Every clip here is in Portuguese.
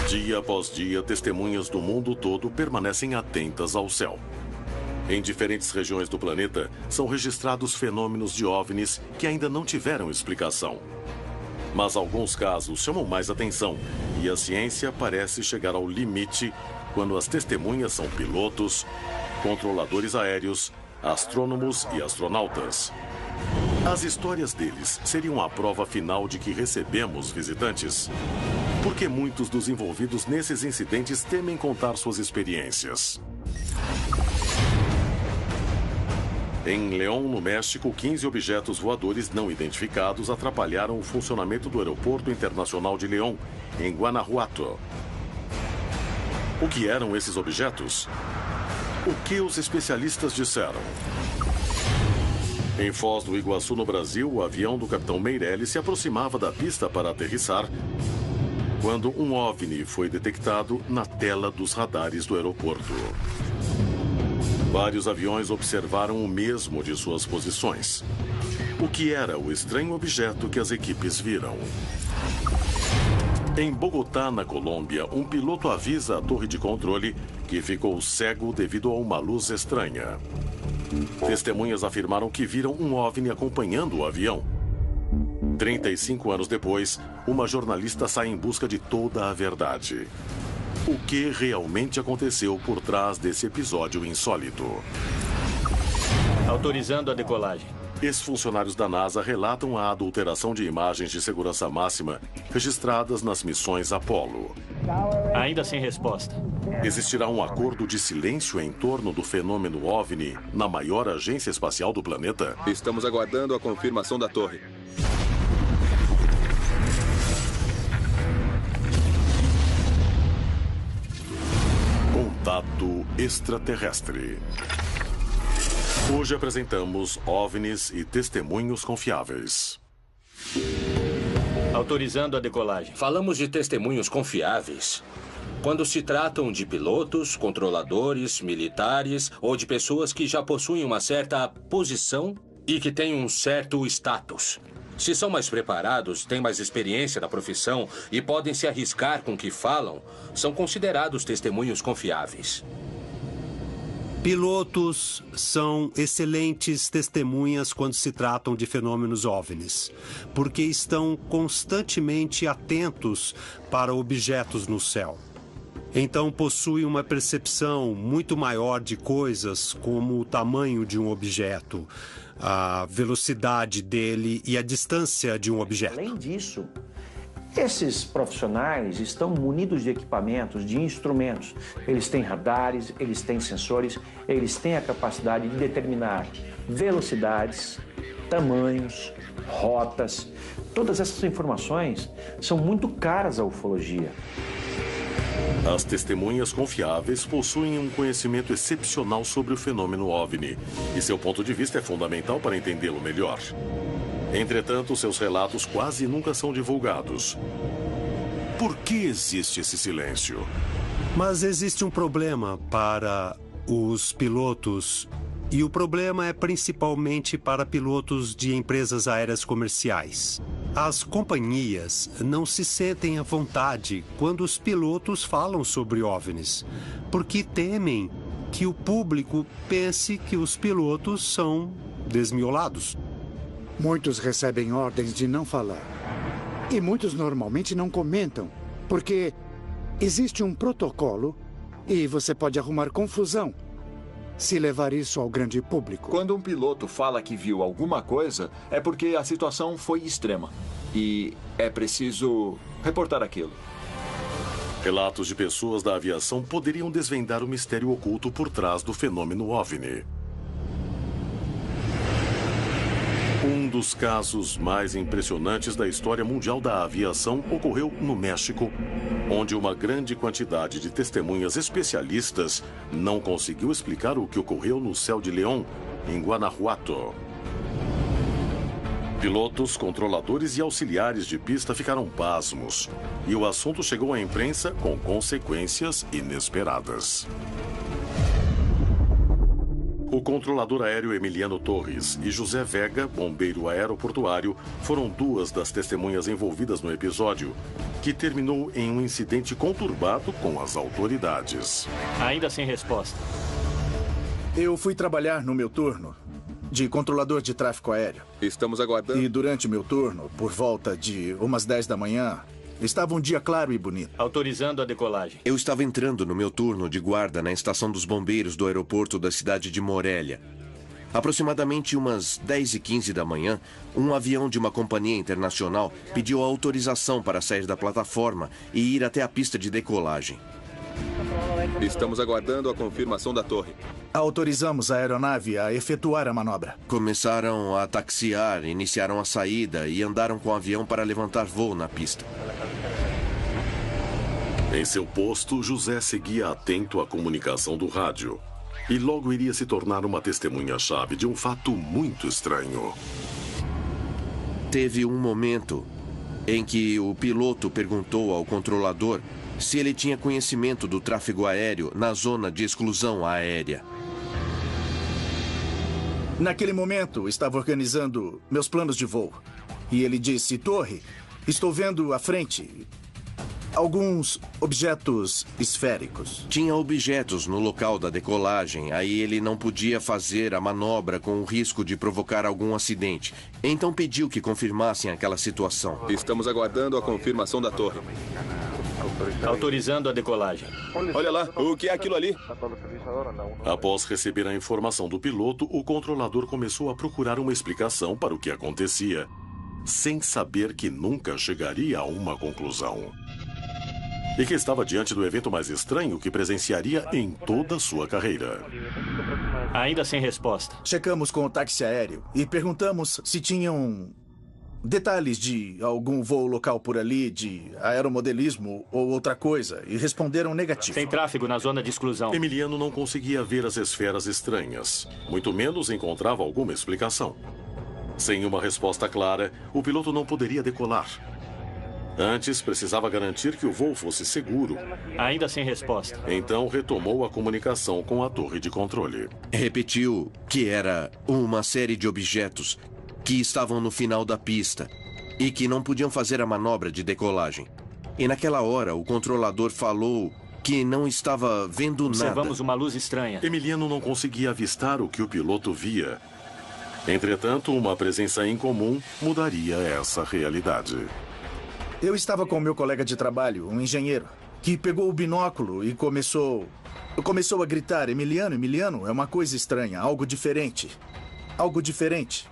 Dia após dia, testemunhas do mundo todo permanecem atentas ao céu. Em diferentes regiões do planeta, são registrados fenômenos de OVNIs que ainda não tiveram explicação. Mas alguns casos chamam mais atenção e a ciência parece chegar ao limite quando as testemunhas são pilotos, controladores aéreos, astrônomos e astronautas. As histórias deles seriam a prova final de que recebemos visitantes? Porque muitos dos envolvidos nesses incidentes temem contar suas experiências. Em León, no México, 15 objetos voadores não identificados atrapalharam o funcionamento do Aeroporto Internacional de León, em Guanajuato. O que eram esses objetos? O que os especialistas disseram? Em Foz do Iguaçu, no Brasil, o avião do capitão Meirelles se aproximava da pista para aterrissar quando um OVNI foi detectado na tela dos radares do aeroporto. Vários aviões observaram o mesmo de suas posições. O que era o estranho objeto que as equipes viram? Em Bogotá, na Colômbia, um piloto avisa a torre de controle que ficou cego devido a uma luz estranha. Testemunhas afirmaram que viram um OVNI acompanhando o avião. 35 anos depois, uma jornalista sai em busca de toda a verdade. O que realmente aconteceu por trás desse episódio insólito? Autorizando a decolagem. Ex-funcionários da NASA relatam a adulteração de imagens de segurança máxima registradas nas missões Apollo. Ainda sem resposta. Existirá um acordo de silêncio em torno do fenômeno OVNI na maior agência espacial do planeta? Estamos aguardando a confirmação da torre. Contato extraterrestre. Hoje apresentamos OVNIs e testemunhos confiáveis. Autorizando a decolagem. Falamos de testemunhos confiáveis quando se tratam de pilotos, controladores, militares ou de pessoas que já possuem uma certa posição e que têm um certo status. Se são mais preparados, têm mais experiência na profissão e podem se arriscar com o que falam, são considerados testemunhos confiáveis. Pilotos são excelentes testemunhas quando se tratam de fenômenos OVNIs, porque estão constantemente atentos para objetos no céu. Então possuem uma percepção muito maior de coisas, como o tamanho de um objeto, a velocidade dele e a distância de um objeto. Além disso, esses profissionais estão munidos de equipamentos, de instrumentos. Eles têm radares, eles têm sensores, eles têm a capacidade de determinar velocidades, tamanhos, rotas. Todas essas informações são muito caras à ufologia. As testemunhas confiáveis possuem um conhecimento excepcional sobre o fenômeno OVNI, e seu ponto de vista é fundamental para entendê-lo melhor. Entretanto, seus relatos quase nunca são divulgados. Por que existe esse silêncio? Mas existe um problema para os pilotos, e o problema é principalmente para pilotos de empresas aéreas comerciais. As companhias não se sentem à vontade quando os pilotos falam sobre OVNIs, porque temem que o público pense que os pilotos são desmiolados. Muitos recebem ordens de não falar. E muitos normalmente não comentam, porque existe um protocolo e você pode arrumar confusão se levar isso ao grande público. Quando um piloto fala que viu alguma coisa, é porque a situação foi extrema. E é preciso reportar aquilo. Relatos de pessoas da aviação poderiam desvendar o mistério oculto por trás do fenômeno OVNI. Um dos casos mais impressionantes da história mundial da aviação ocorreu no México, onde uma grande quantidade de testemunhas especialistas não conseguiu explicar o que ocorreu no céu de León, em Guanajuato. Pilotos, controladores e auxiliares de pista ficaram pasmos, e o assunto chegou à imprensa com consequências inesperadas. O O controlador aéreo Emiliano Torres e José Vega, bombeiro aeroportuário, foram duas das testemunhas envolvidas no episódio, que terminou em um incidente conturbado com as autoridades. Ainda sem resposta. Eu fui trabalhar no meu turno de controlador de tráfego aéreo. Estamos aguardando. E durante o meu turno, por volta de umas 10 da manhã, estava um dia claro e bonito. Autorizando a decolagem. Eu estava entrando no meu turno de guarda na estação dos bombeiros do aeroporto da cidade de Morelia. Aproximadamente umas 10h15 da manhã, um avião de uma companhia internacional pediu autorização para sair da plataforma e ir até a pista de decolagem. Estamos aguardando a confirmação da torre. Autorizamos a aeronave a efetuar a manobra. Começaram a taxiar, iniciaram a saída e andaram com o avião para levantar voo na pista. Em seu posto, José seguia atento à comunicação do rádio. E logo iria se tornar uma testemunha-chave de um fato muito estranho. Teve um momento em que o piloto perguntou ao controlador se ele tinha conhecimento do tráfego aéreo na zona de exclusão aérea. Naquele momento, estava organizando meus planos de voo. E ele disse: Torre, estou vendo à frente alguns objetos esféricos. Tinha objetos no local da decolagem, aí ele não podia fazer a manobra com o risco de provocar algum acidente. Então pediu que confirmassem aquela situação. Estamos aguardando a confirmação da torre. Autorizando a decolagem. Olha lá, o que é aquilo ali? Após receber a informação do piloto, o controlador começou a procurar uma explicação para o que acontecia, sem saber que nunca chegaria a uma conclusão. E que estava diante do evento mais estranho que presenciaria em toda a sua carreira. Ainda sem resposta. Checamos com o táxi aéreo e perguntamos se tinham detalhes de algum voo local por ali, de aeromodelismo ou outra coisa, e responderam negativo. Sem tráfego na zona de exclusão. Emiliano não conseguia ver as esferas estranhas, muito menos encontrava alguma explicação. Sem uma resposta clara, o piloto não poderia decolar. Antes, precisava garantir que o voo fosse seguro. Ainda sem resposta. Então, retomou a comunicação com a torre de controle. Repetiu que era uma série de objetos que estavam no final da pista e que não podiam fazer a manobra de decolagem. E naquela hora, o controlador falou que não estava vendo nada. Observamos uma luz estranha. Emiliano não conseguia avistar o que o piloto via. Entretanto, uma presença incomum mudaria essa realidade. Eu estava com o meu colega de trabalho, um engenheiro, que pegou o binóculo e começou a gritar: Emiliano, Emiliano, é uma coisa estranha, algo diferente. Algo diferente.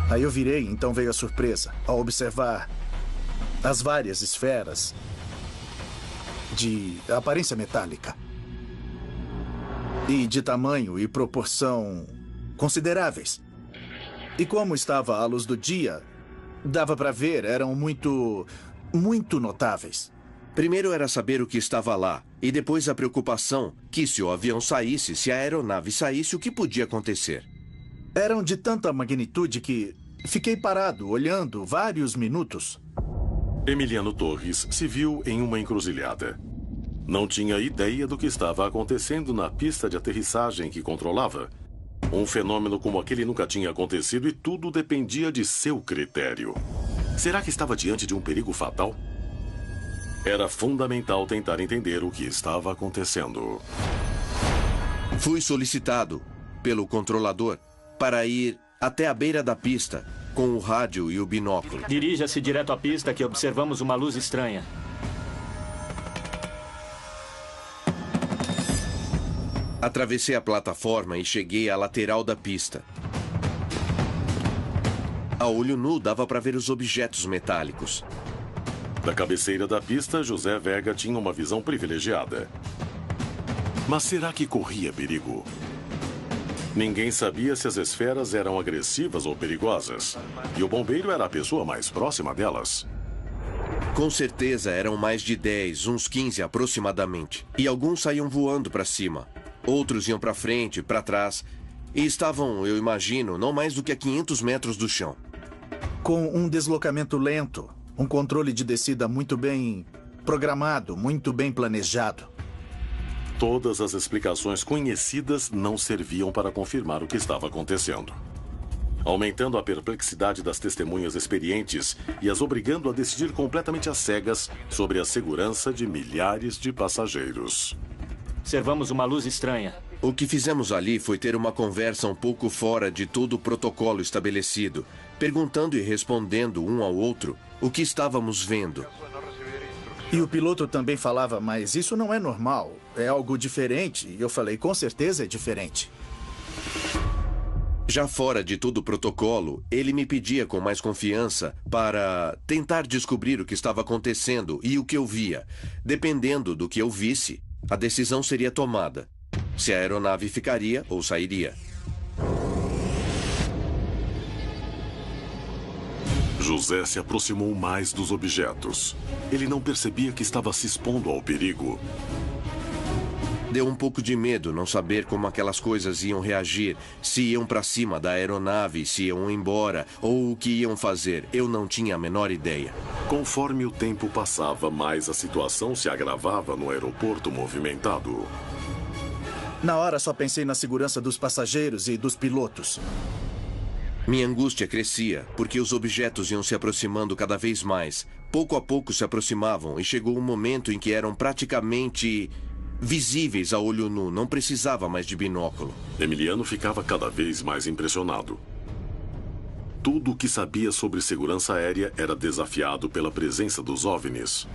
Aí eu virei, então veio a surpresa, ao observar as várias esferas de aparência metálica. E de tamanho e proporção consideráveis. E como estava à luz do dia, dava para ver, eram muito notáveis. Primeiro era saber o que estava lá, e depois a preocupação que se o avião saísse, se a aeronave saísse, o que podia acontecer. Eram de tanta magnitude que fiquei parado, olhando vários minutos. Emiliano Torres se viu em uma encruzilhada. Não tinha ideia do que estava acontecendo na pista de aterrissagem que controlava. Um fenômeno como aquele nunca tinha acontecido e tudo dependia de seu critério. Será que estava diante de um perigo fatal? Era fundamental tentar entender o que estava acontecendo. Fui solicitado pelo controlador para ir até a beira da pista com o rádio e o binóculo. Dirija-se direto à pista que observamos uma luz estranha. Atravessei a plataforma e cheguei à lateral da pista. A olho nu dava para ver os objetos metálicos. Da cabeceira da pista, José Vega tinha uma visão privilegiada. Mas será que corria perigo? Ninguém sabia se as esferas eram agressivas ou perigosas. E o bombeiro era a pessoa mais próxima delas. Com certeza eram mais de 10, uns 15 aproximadamente. E alguns saíam voando para cima. Outros iam para frente, para trás. E estavam, eu imagino, não mais do que a 500 metros do chão. Com um deslocamento lento, um controle de descida muito bem programado, muito bem planejado. Todas as explicações conhecidas não serviam para confirmar o que estava acontecendo, aumentando a perplexidade das testemunhas experientes e as obrigando a decidir completamente às cegas sobre a segurança de milhares de passageiros. Observamos uma luz estranha. O que fizemos ali foi ter uma conversa um pouco fora de todo o protocolo estabelecido, perguntando e respondendo um ao outro o que estávamos vendo. E o piloto também falava, mas isso não é normal, é algo diferente. E eu falei, com certeza é diferente. Já fora de todo o protocolo, ele me pedia com mais confiança para tentar descobrir o que estava acontecendo e o que eu via. Dependendo do que eu visse, a decisão seria tomada. Se a aeronave ficaria ou sairia. José se aproximou mais dos objetos. Ele não percebia que estava se expondo ao perigo. Deu um pouco de medo não saber como aquelas coisas iam reagir, se iam para cima da aeronave, se iam embora ou o que iam fazer. Eu não tinha a menor ideia. Conforme o tempo passava, mais a situação se agravava no aeroporto movimentado. Na hora só pensei na segurança dos passageiros e dos pilotos. Minha angústia crescia, porque os objetos iam se aproximando cada vez mais. Pouco a pouco se aproximavam e chegou um momento em que eram praticamente visíveis a olho nu. Não precisava mais de binóculo. Emiliano ficava cada vez mais impressionado. Tudo o que sabia sobre segurança aérea era desafiado pela presença dos OVNIs.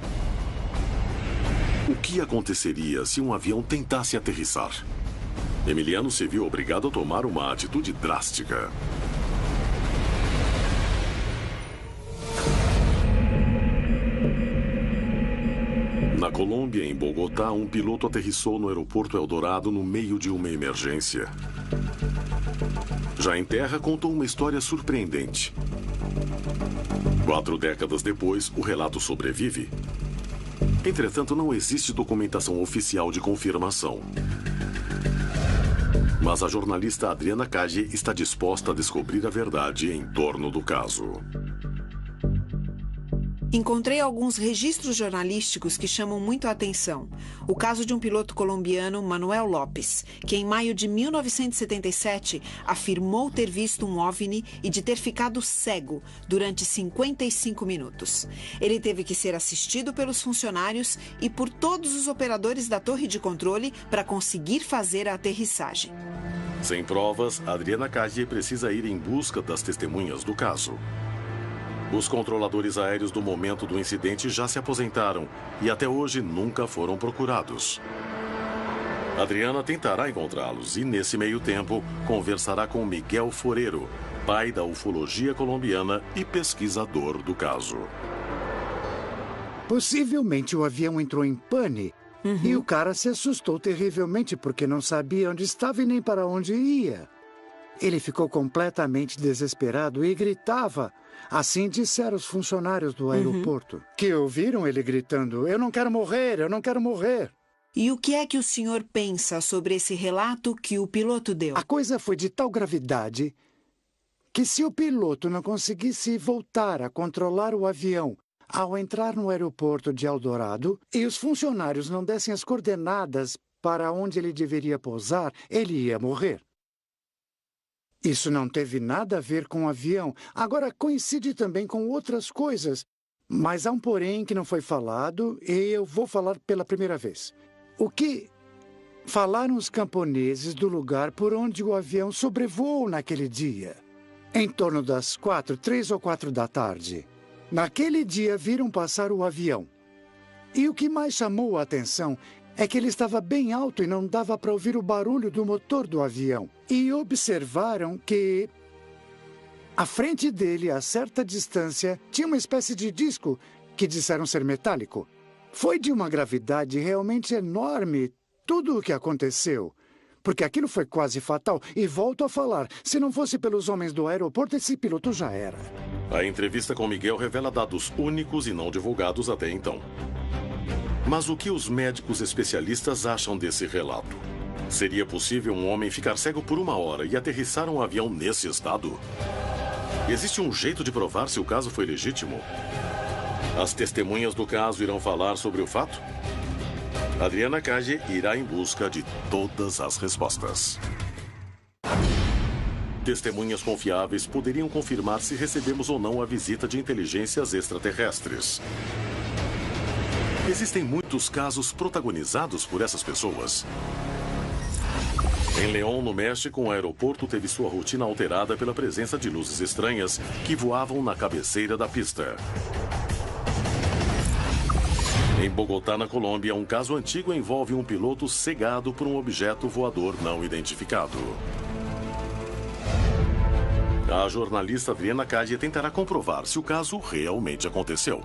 O que aconteceria se um avião tentasse aterrissar? Emiliano se viu obrigado a tomar uma atitude drástica. Na Colômbia, em Bogotá, um piloto aterrissou no aeroporto Eldorado no meio de uma emergência. Já em terra, contou uma história surpreendente. 4 décadas depois, o relato sobrevive. Entretanto, não existe documentação oficial de confirmação. Mas a jornalista Adriana Caggi está disposta a descobrir a verdade em torno do caso. Encontrei alguns registros jornalísticos que chamam muito a atenção. O caso de um piloto colombiano, Manuel Lopes, que em maio de 1977 afirmou ter visto um OVNI e de ter ficado cego durante 55 minutos. Ele teve que ser assistido pelos funcionários e por todos os operadores da torre de controle para conseguir fazer a aterrissagem. Sem provas, Adriana Caggi precisa ir em busca das testemunhas do caso. Os controladores aéreos do momento do incidente já se aposentaram e até hoje nunca foram procurados. Adriana tentará encontrá-los e, nesse meio tempo, conversará com Miguel Forero, pai da ufologia colombiana e pesquisador do caso. Possivelmente o avião entrou em pane e o cara se assustou terrivelmente porque não sabia onde estava e nem para onde ia. Ele ficou completamente desesperado e gritava. Assim disseram os funcionários do aeroporto, que ouviram ele gritando, "Eu não quero morrer, eu não quero morrer." E o que é que o senhor pensa sobre esse relato que o piloto deu? A coisa foi de tal gravidade que se o piloto não conseguisse voltar a controlar o avião ao entrar no aeroporto de Eldorado e os funcionários não dessem as coordenadas para onde ele deveria pousar, ele ia morrer. Isso não teve nada a ver com o avião. Agora, coincide também com outras coisas. Mas há um porém que não foi falado e eu vou falar pela primeira vez. O que falaram os camponeses do lugar por onde o avião sobrevoou naquele dia? Em torno das 3 ou 4 da tarde. Naquele dia viram passar o avião. E o que mais chamou a atenção é que ele estava bem alto e não dava para ouvir o barulho do motor do avião. E observaram que, à frente dele, a certa distância, tinha uma espécie de disco que disseram ser metálico. Foi de uma gravidade realmente enorme tudo o que aconteceu, porque aquilo foi quase fatal. E volto a falar, se não fosse pelos homens do aeroporto, esse piloto já era. A entrevista com Miguel revela dados únicos e não divulgados até então. Mas o que os médicos especialistas acham desse relato? Seria possível um homem ficar cego por 1 hora e aterrissar um avião nesse estado? Existe um jeito de provar se o caso foi legítimo? As testemunhas do caso irão falar sobre o fato? Adriana Cage irá em busca de todas as respostas. Testemunhas confiáveis poderiam confirmar se recebemos ou não a visita de inteligências extraterrestres. Existem muitos casos protagonizados por essas pessoas. Em León, no México, um aeroporto teve sua rotina alterada pela presença de luzes estranhas que voavam na cabeceira da pista. Em Bogotá, na Colômbia, um caso antigo envolve um piloto cegado por um objeto voador não identificado. A jornalista Adriana Cage tentará comprovar se o caso realmente aconteceu.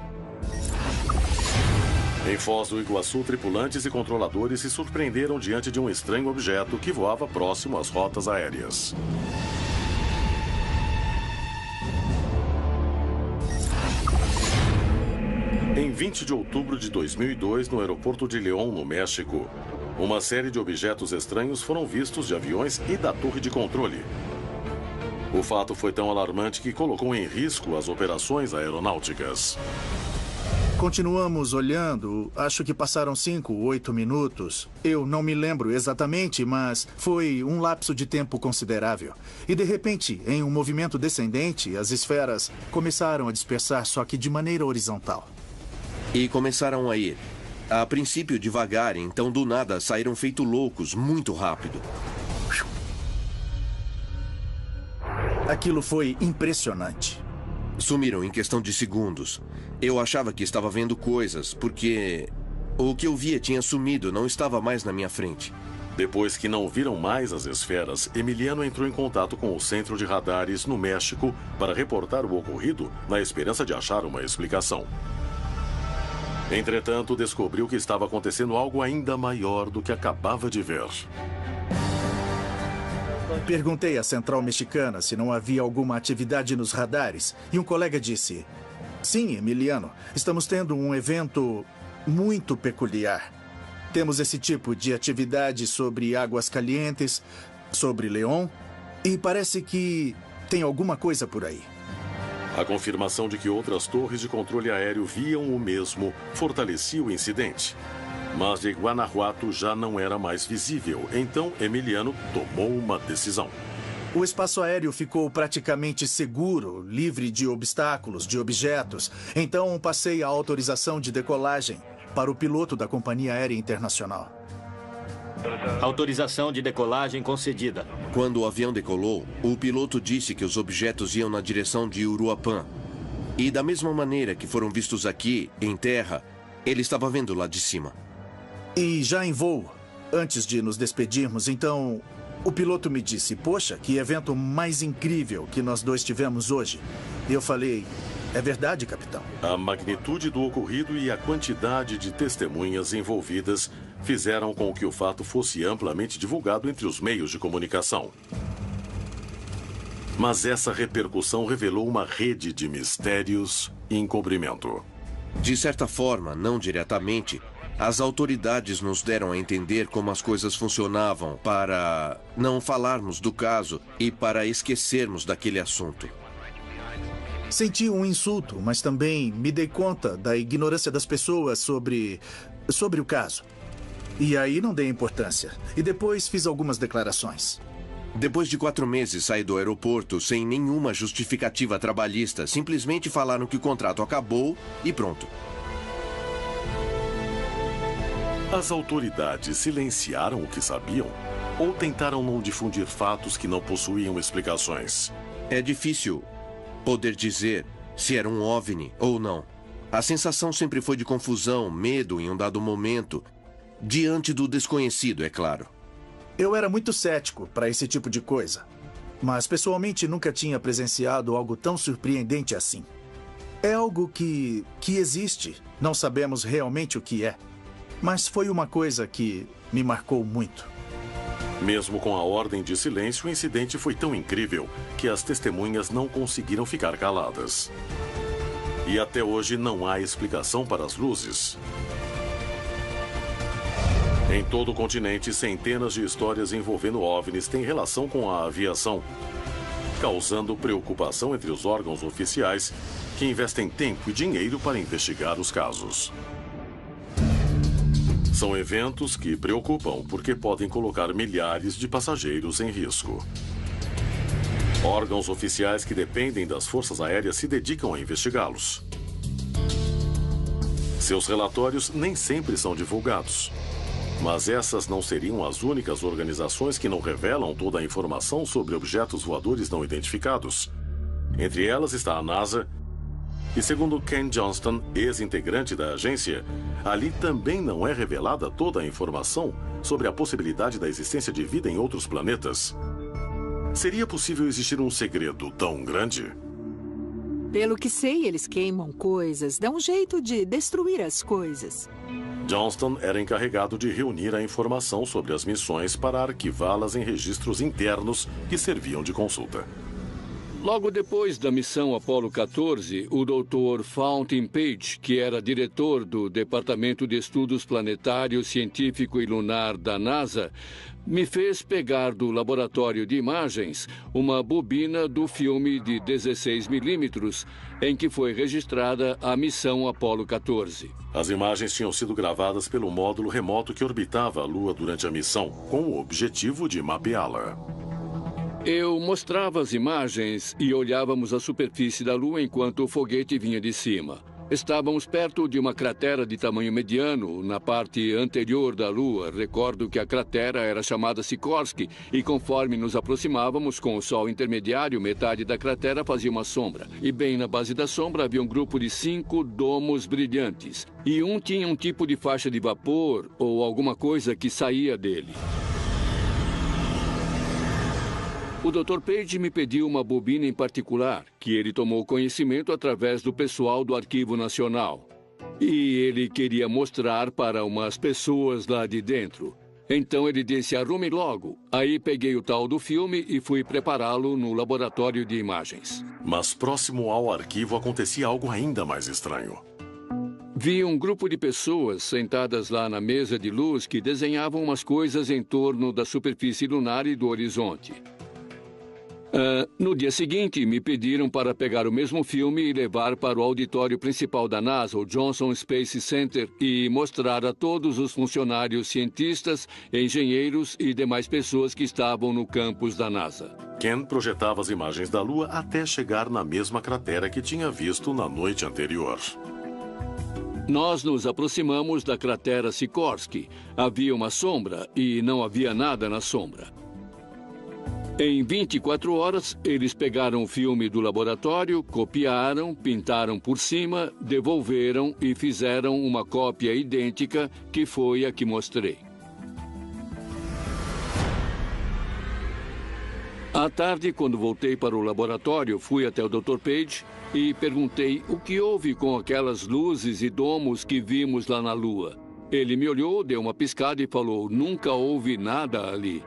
Em Foz do Iguaçu, tripulantes e controladores se surpreenderam diante de um estranho objeto que voava próximo às rotas aéreas. Em 20 de outubro de 2002, no aeroporto de León, no México, uma série de objetos estranhos foram vistos de aviões e da torre de controle. O fato foi tão alarmante que colocou em risco as operações aeronáuticas. Continuamos olhando, acho que passaram 5, 8 minutos. Eu não me lembro exatamente, mas foi um lapso de tempo considerável. E de repente, em um movimento descendente, as esferas começaram a dispersar, só que de maneira horizontal. E começaram a ir. A princípio devagar, então do nada saíram feito loucos, muito rápido. Aquilo foi impressionante. Sumiram em questão de segundos. Eu achava que estava vendo coisas, porque o que eu via tinha sumido, não estava mais na minha frente. Depois que não viram mais as esferas, Emiliano entrou em contato com o Centro de Radares no México para reportar o ocorrido, na esperança de achar uma explicação. Entretanto, descobriu que estava acontecendo algo ainda maior do que acabava de ver. Perguntei à central mexicana se não havia alguma atividade nos radares e um colega disse: "Sim, Emiliano, estamos tendo um evento muito peculiar. Temos esse tipo de atividade sobre Águas Calientes, sobre León, e parece que tem alguma coisa por aí." A confirmação de que outras torres de controle aéreo viam o mesmo fortalecia o incidente. Mas de Guanajuato já não era mais visível, então Emiliano tomou uma decisão. O espaço aéreo ficou praticamente seguro, livre de obstáculos, de objetos. Então passei a autorização de decolagem para o piloto da Companhia Aérea Internacional. Autorização de decolagem concedida. Quando o avião decolou, o piloto disse que os objetos iam na direção de Uruapan. E da mesma maneira que foram vistos aqui, em terra, ele estava vendo lá de cima. E já em voo, antes de nos despedirmos, então, o piloto me disse: "Poxa, que evento mais incrível que nós dois tivemos hoje." E eu falei: "É verdade, capitão." A magnitude do ocorrido e a quantidade de testemunhas envolvidas fizeram com que o fato fosse amplamente divulgado entre os meios de comunicação. Mas essa repercussão revelou uma rede de mistérios e encobrimento. De certa forma, não diretamente, as autoridades nos deram a entender como as coisas funcionavam para não falarmos do caso e para esquecermos daquele assunto. Senti um insulto, mas também me dei conta da ignorância das pessoas sobre o caso. E aí não dei importância. E depois fiz algumas declarações. Depois de 4 meses saí do aeroporto sem nenhuma justificativa trabalhista. Simplesmente falaram que o contrato acabou e pronto. As autoridades silenciaram o que sabiam ou tentaram não difundir fatos que não possuíam explicações? É difícil poder dizer se era um OVNI ou não. A sensação sempre foi de confusão, medo em um dado momento, diante do desconhecido, é claro. Eu era muito cético para esse tipo de coisa, mas pessoalmente nunca tinha presenciado algo tão surpreendente assim. É algo que existe, não sabemos realmente o que é. Mas foi uma coisa que me marcou muito. Mesmo com a ordem de silêncio, o incidente foi tão incrível que as testemunhas não conseguiram ficar caladas. E até hoje não há explicação para as luzes. Em todo o continente, centenas de histórias envolvendo OVNIs têm relação com a aviação, causando preocupação entre os órgãos oficiais que investem tempo e dinheiro para investigar os casos. São eventos que preocupam porque podem colocar milhares de passageiros em risco. Órgãos oficiais que dependem das forças aéreas se dedicam a investigá-los. Seus relatórios nem sempre são divulgados. Mas essas não seriam as únicas organizações que não revelam toda a informação sobre objetos voadores não identificados. Entre elas está a NASA. E segundo Ken Johnston, ex-integrante da agência, ali também não é revelada toda a informação sobre a possibilidade da existência de vida em outros planetas. Seria possível existir um segredo tão grande? Pelo que sei, eles queimam coisas, dão um jeito de destruir as coisas. Johnston era encarregado de reunir a informação sobre as missões para arquivá-las em registros internos que serviam de consulta. Logo depois da missão Apollo 14, o Dr. Fountain Page, que era diretor do Departamento de Estudos Planetário, Científico e Lunar da NASA, me fez pegar do laboratório de imagens uma bobina do filme de 16 milímetros em que foi registrada a missão Apollo 14. As imagens tinham sido gravadas pelo módulo remoto que orbitava a Lua durante a missão, com o objetivo de mapeá-la. Eu mostrava as imagens e olhávamos a superfície da Lua enquanto o foguete vinha de cima. Estávamos perto de uma cratera de tamanho mediano, na parte anterior da Lua. Recordo que a cratera era chamada Sikorsky, e conforme nos aproximávamos com o Sol intermediário, metade da cratera fazia uma sombra. E bem na base da sombra havia um grupo de 5 domos brilhantes. E um tinha um tipo de faixa de vapor ou alguma coisa que saía dele. O Dr. Page me pediu uma bobina em particular, que ele tomou conhecimento através do pessoal do Arquivo Nacional. E ele queria mostrar para umas pessoas lá de dentro. Então ele disse, arrume logo. Aí peguei o tal do filme e fui prepará-lo no laboratório de imagens. Mas próximo ao arquivo acontecia algo ainda mais estranho. Vi um grupo de pessoas sentadas lá na mesa de luz que desenhavam umas coisas em torno da superfície lunar e do horizonte. No dia seguinte, me pediram para pegar o mesmo filme e levar para o auditório principal da NASA, o Johnson Space Center, e mostrar a todos os funcionários, cientistas, engenheiros e demais pessoas que estavam no campus da NASA. Ken projetava as imagens da Lua até chegar na mesma cratera que tinha visto na noite anterior. Nós nos aproximamos da cratera Sikorsky. Havia uma sombra e não havia nada na sombra. Em 24 horas, eles pegaram o filme do laboratório, copiaram, pintaram por cima, devolveram e fizeram uma cópia idêntica, que foi a que mostrei. À tarde, quando voltei para o laboratório, fui até o Dr. Page e perguntei o que houve com aquelas luzes e domos que vimos lá na Lua. Ele me olhou, deu uma piscada e falou, nunca houve nada ali.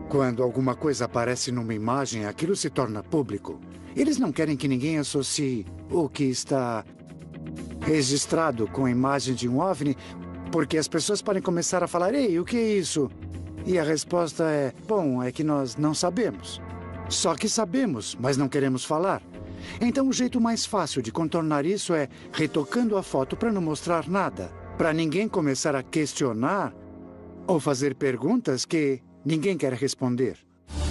Quando alguma coisa aparece numa imagem, aquilo se torna público. Eles não querem que ninguém associe o que está registrado com a imagem de um OVNI, porque as pessoas podem começar a falar, ei, o que é isso? E a resposta é, bom, é que nós não sabemos. Só que sabemos, mas não queremos falar. Então o jeito mais fácil de contornar isso é retocando a foto para não mostrar nada, para ninguém começar a questionar ou fazer perguntas que ninguém quer responder.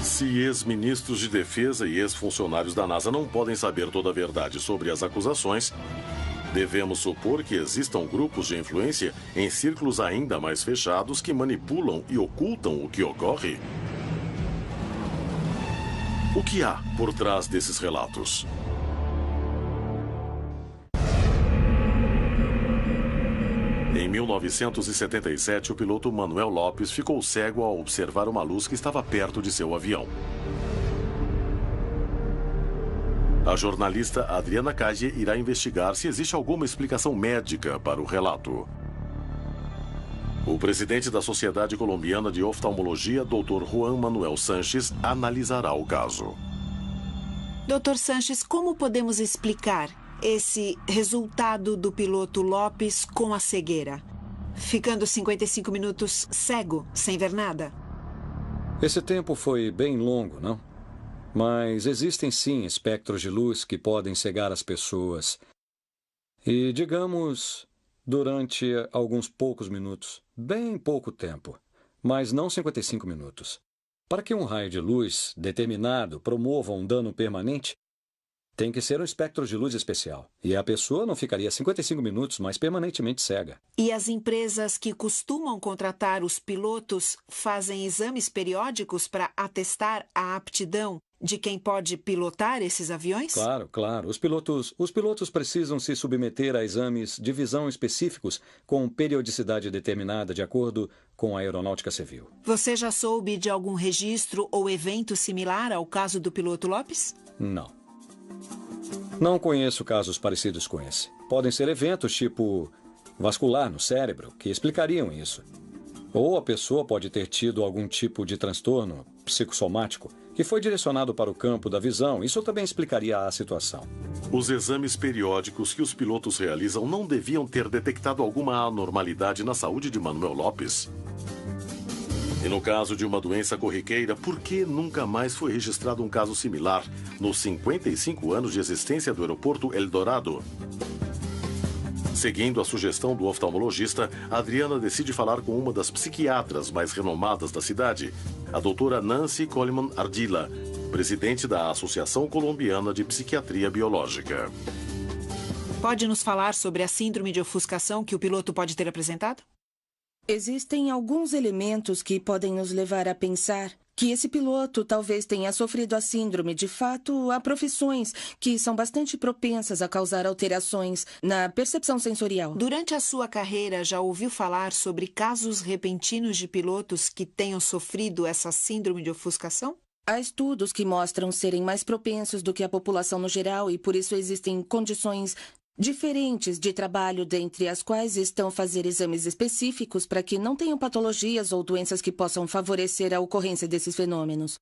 Se ex-ministros de defesa e ex-funcionários da NASA não podem saber toda a verdade sobre as acusações, devemos supor que existam grupos de influência em círculos ainda mais fechados que manipulam e ocultam o que ocorre? O que há por trás desses relatos? Em 1977, o piloto Manuel Lopes ficou cego ao observar uma luz que estava perto de seu avião. A jornalista Adriana Cage irá investigar se existe alguma explicação médica para o relato. O presidente da Sociedade Colombiana de Oftalmologia, Dr. Juan Manuel Sanches, analisará o caso. Dr. Sanches, como podemos explicar esse resultado do piloto Lopes com a cegueira? Ficando 55 minutos cego, sem ver nada? Esse tempo foi bem longo, não? Mas existem sim espectros de luz que podem cegar as pessoas. E, digamos, durante alguns poucos minutos, bem pouco tempo, mas não 55 minutos. Para que um raio de luz determinado promova um dano permanente, tem que ser um espectro de luz especial. E a pessoa não ficaria 55 minutos, mas permanentemente cega. E as empresas que costumam contratar os pilotos fazem exames periódicos para atestar a aptidão de quem pode pilotar esses aviões? Claro, claro. Os pilotos precisam se submeter a exames de visão específicos com periodicidade determinada de acordo com a aeronáutica civil. Você já soube de algum registro ou evento similar ao caso do piloto Lopes? Não. Não conheço casos parecidos com esse. Podem ser eventos tipo vascular no cérebro que explicariam isso. Ou a pessoa pode ter tido algum tipo de transtorno psicossomático que foi direcionado para o campo da visão. Isso também explicaria a situação. Os exames periódicos que os pilotos realizam não deviam ter detectado alguma anormalidade na saúde de Manuel Lopes. E no caso de uma doença corriqueira, por que nunca mais foi registrado um caso similar nos 55 anos de existência do aeroporto Eldorado? Seguindo a sugestão do oftalmologista, Adriana decide falar com uma das psiquiatras mais renomadas da cidade, a doutora Nancy Coleman Ardila, presidente da Associação Colombiana de Psiquiatria Biológica. Pode nos falar sobre a síndrome de ofuscação que o piloto pode ter apresentado? Existem alguns elementos que podem nos levar a pensar que esse piloto talvez tenha sofrido a síndrome. De fato, há profissões que são bastante propensas a causar alterações na percepção sensorial. Durante a sua carreira, já ouviu falar sobre casos repentinos de pilotos que tenham sofrido essa síndrome de ofuscação? Há estudos que mostram serem mais propensos do que a população no geral e, por isso, existem condições diferentes de trabalho, dentre as quais estão fazer exames específicos para que não tenham patologias ou doenças que possam favorecer a ocorrência desses fenômenos.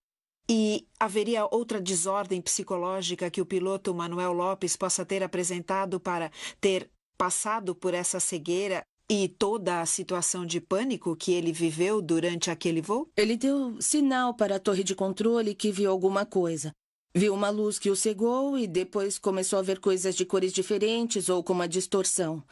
E haveria outra desordem psicológica que o piloto Manuel Lopes possa ter apresentado para ter passado por essa cegueira e toda a situação de pânico que ele viveu durante aquele voo? Ele deu sinal para a torre de controle que viu alguma coisa. Viu uma luz que o cegou e depois começou a ver coisas de cores diferentes ou com uma distorção.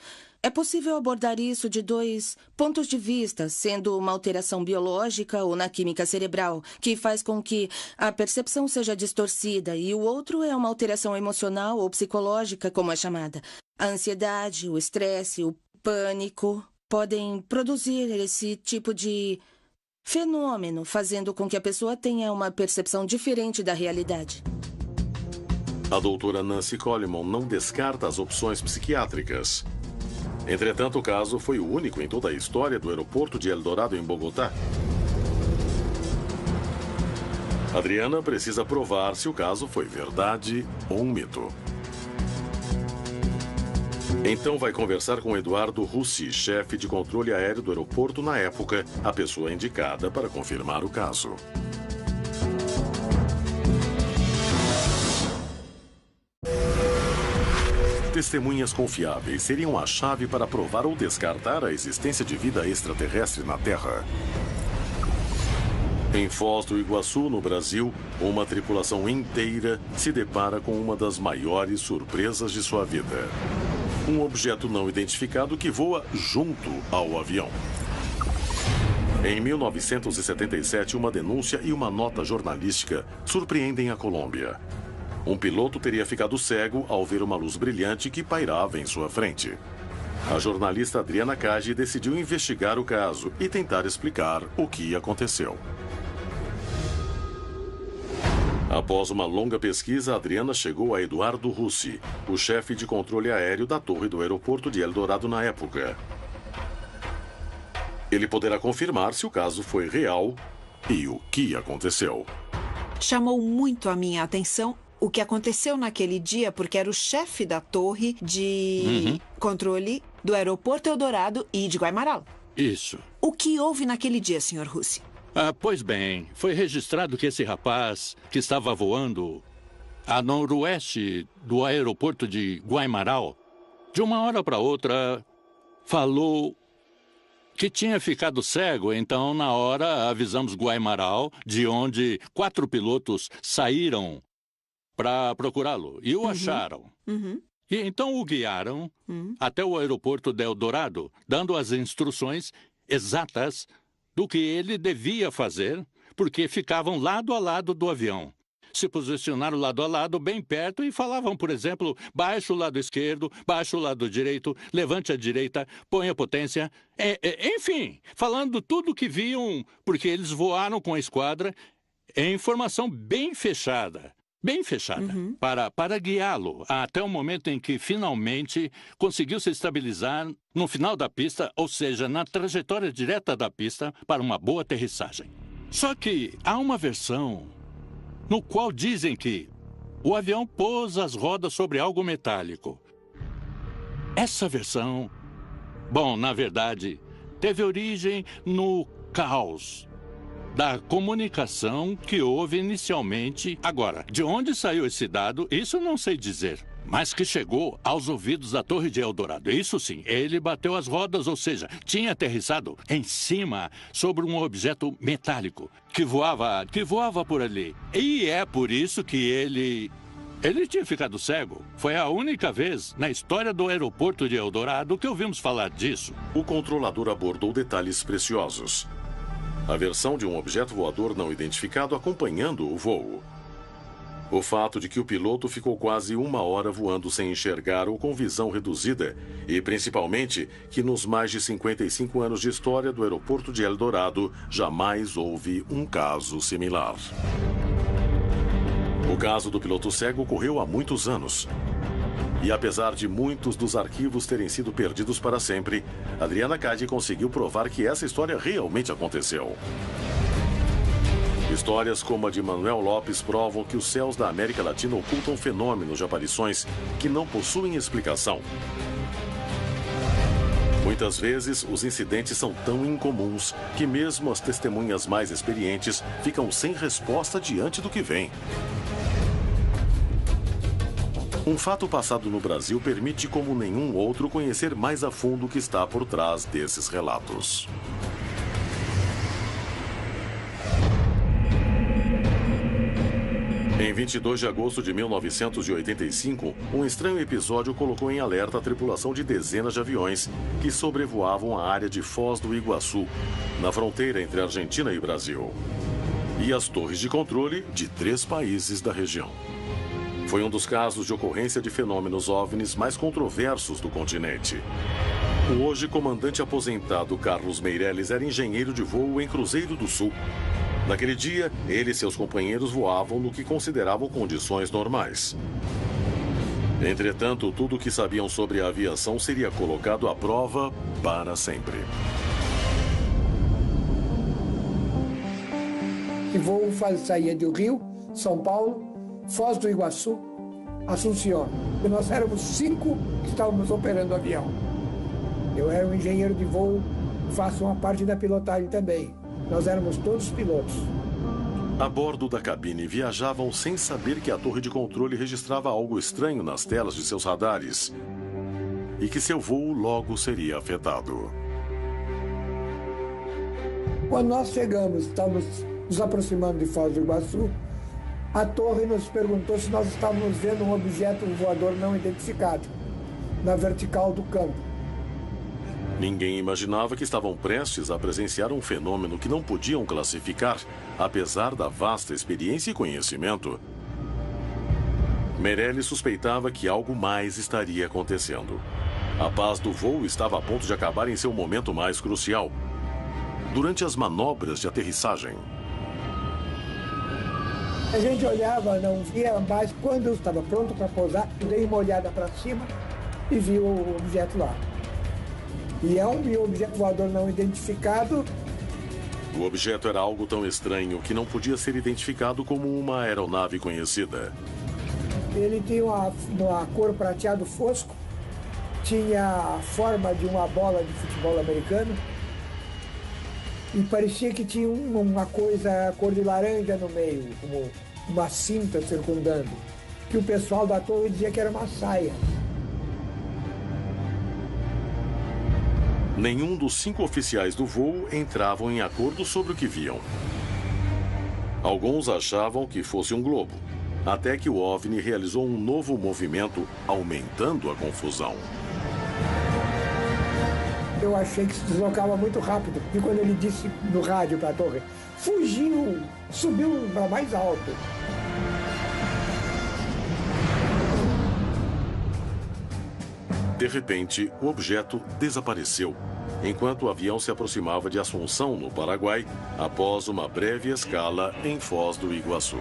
É possível abordar isso de 2 pontos de vista, sendo uma alteração biológica ou na química cerebral, que faz com que a percepção seja distorcida, e o outro é uma alteração emocional ou psicológica, como é chamada. A ansiedade, o estresse, o pânico podem produzir esse tipo de fenômeno, fazendo com que a pessoa tenha uma percepção diferente da realidade. A doutora Nancy Coleman não descarta as opções psiquiátricas. Entretanto, o caso foi o único em toda a história do aeroporto de Eldorado, em Bogotá. Adriana precisa provar se o caso foi verdade ou um mito. Então vai conversar com Eduardo Russi, chefe de controle aéreo do aeroporto na época, a pessoa indicada para confirmar o caso. Testemunhas confiáveis seriam a chave para provar ou descartar a existência de vida extraterrestre na Terra. Em Foz do Iguaçu, no Brasil, uma tripulação inteira se depara com uma das maiores surpresas de sua vida. Um objeto não identificado que voa junto ao avião. Em 1977, uma denúncia e uma nota jornalística surpreendem a Colômbia. Um piloto teria ficado cego ao ver uma luz brilhante que pairava em sua frente. A jornalista Adriana Cage decidiu investigar o caso e tentar explicar o que aconteceu. Após uma longa pesquisa, Adriana chegou a Eduardo Russi, o chefe de controle aéreo da torre do aeroporto de Eldorado na época. Ele poderá confirmar se o caso foi real e o que aconteceu. Chamou muito a minha atenção o que aconteceu naquele dia, porque era o chefe da torre de controle do aeroporto Eldorado e de Guaymaral. Isso. O que houve naquele dia, Sr. Russi? Pois bem, foi registrado que esse rapaz que estava voando a noroeste do aeroporto de Guaymaral, de uma hora para outra, falou que tinha ficado cego, então, na hora, avisamos Guaimaral, de onde 4 pilotos saíram para procurá-lo. E o acharam. E então o guiaram até o aeroporto de Eldorado, dando as instruções exatas do que ele devia fazer, porque ficavam lado a lado do avião. Se posicionaram lado a lado, bem perto, e falavam, por exemplo, baixe o lado esquerdo, baixe o lado direito, levante a direita, ponha a potência. Enfim, falando tudo o que viam, porque eles voaram com a esquadra, em informação bem fechada, para guiá-lo até o momento em que, finalmente, conseguiu se estabilizar no final da pista, ou seja, na trajetória direta da pista, para uma boa aterrissagem. Só que há uma versão no qual dizem que o avião pôs as rodas sobre algo metálico. Essa versão, bom, na verdade, teve origem no caos da comunicação que houve inicialmente. Agora, de onde saiu esse dado, isso não sei dizer. Mas que chegou aos ouvidos da Torre de Eldorado. Isso sim, ele bateu as rodas, ou seja, tinha aterrissado em cima, sobre um objeto metálico que voava por ali. E é por isso que ele tinha ficado cego. Foi a única vez na história do aeroporto de Eldorado que ouvimos falar disso. O controlador abordou detalhes preciosos. A versão de um objeto voador não identificado acompanhando o voo. O fato de que o piloto ficou quase 1 hora voando sem enxergar ou com visão reduzida, e principalmente que nos mais de 55 anos de história do aeroporto de Eldorado jamais houve um caso similar. O caso do piloto cego ocorreu há muitos anos. E apesar de muitos dos arquivos terem sido perdidos para sempre, Adriana Cady conseguiu provar que essa história realmente aconteceu. Histórias como a de Manuel Lopes provam que os céus da América Latina ocultam fenômenos de aparições que não possuem explicação. Muitas vezes, os incidentes são tão incomuns que mesmo as testemunhas mais experientes ficam sem resposta diante do que vem. Um fato passado no Brasil permite, como nenhum outro, conhecer mais a fundo o que está por trás desses relatos. Em 22 de agosto de 1985, um estranho episódio colocou em alerta a tripulação de dezenas de aviões que sobrevoavam a área de Foz do Iguaçu, na fronteira entre Argentina e Brasil, e as torres de controle de 3 países da região. Foi um dos casos de ocorrência de fenômenos OVNIs mais controversos do continente. O hoje comandante aposentado Carlos Meirelles era engenheiro de voo em Cruzeiro do Sul. Naquele dia, ele e seus companheiros voavam no que consideravam condições normais. Entretanto, tudo o que sabiam sobre a aviação seria colocado à prova para sempre. O voo saía do Rio, São Paulo, Foz do Iguaçu, Assunção. E nós éramos 5 que estávamos operando o avião. Eu era um engenheiro de voo, faço uma parte da pilotagem também. Nós éramos todos pilotos. A bordo da cabine viajavam sem saber que a torre de controle registrava algo estranho nas telas de seus radares e que seu voo logo seria afetado. Quando nós chegamos, estávamos nos aproximando de Foz do Iguaçu, a torre nos perguntou se nós estávamos vendo um objeto voador não identificado na vertical do campo. Ninguém imaginava que estavam prestes a presenciar um fenômeno que não podiam classificar, apesar da vasta experiência e conhecimento. Meirelles suspeitava que algo mais estaria acontecendo. A paz do voo estava a ponto de acabar em seu momento mais crucial, durante as manobras de aterrissagem. A gente olhava, não via, mas quando eu estava pronto para pousar, eu dei uma olhada para cima e vi o objeto lá. E é um objeto voador não identificado. O objeto era algo tão estranho que não podia ser identificado como uma aeronave conhecida. Ele tinha uma cor prateado fosco, tinha a forma de uma bola de futebol americano e parecia que tinha uma coisa cor de laranja no meio, como uma cinta circundando, que o pessoal da torre dizia que era uma saia. Nenhum dos 5 oficiais do voo entravam em acordo sobre o que viam. Alguns achavam que fosse um globo, até que o OVNI realizou um novo movimento, aumentando a confusão. Eu achei que se deslocava muito rápido. E quando ele disse no rádio para a torre, fugiu, subiu para mais alto. De repente, o objeto desapareceu, enquanto o avião se aproximava de Assunção, no Paraguai, após uma breve escala em Foz do Iguaçu.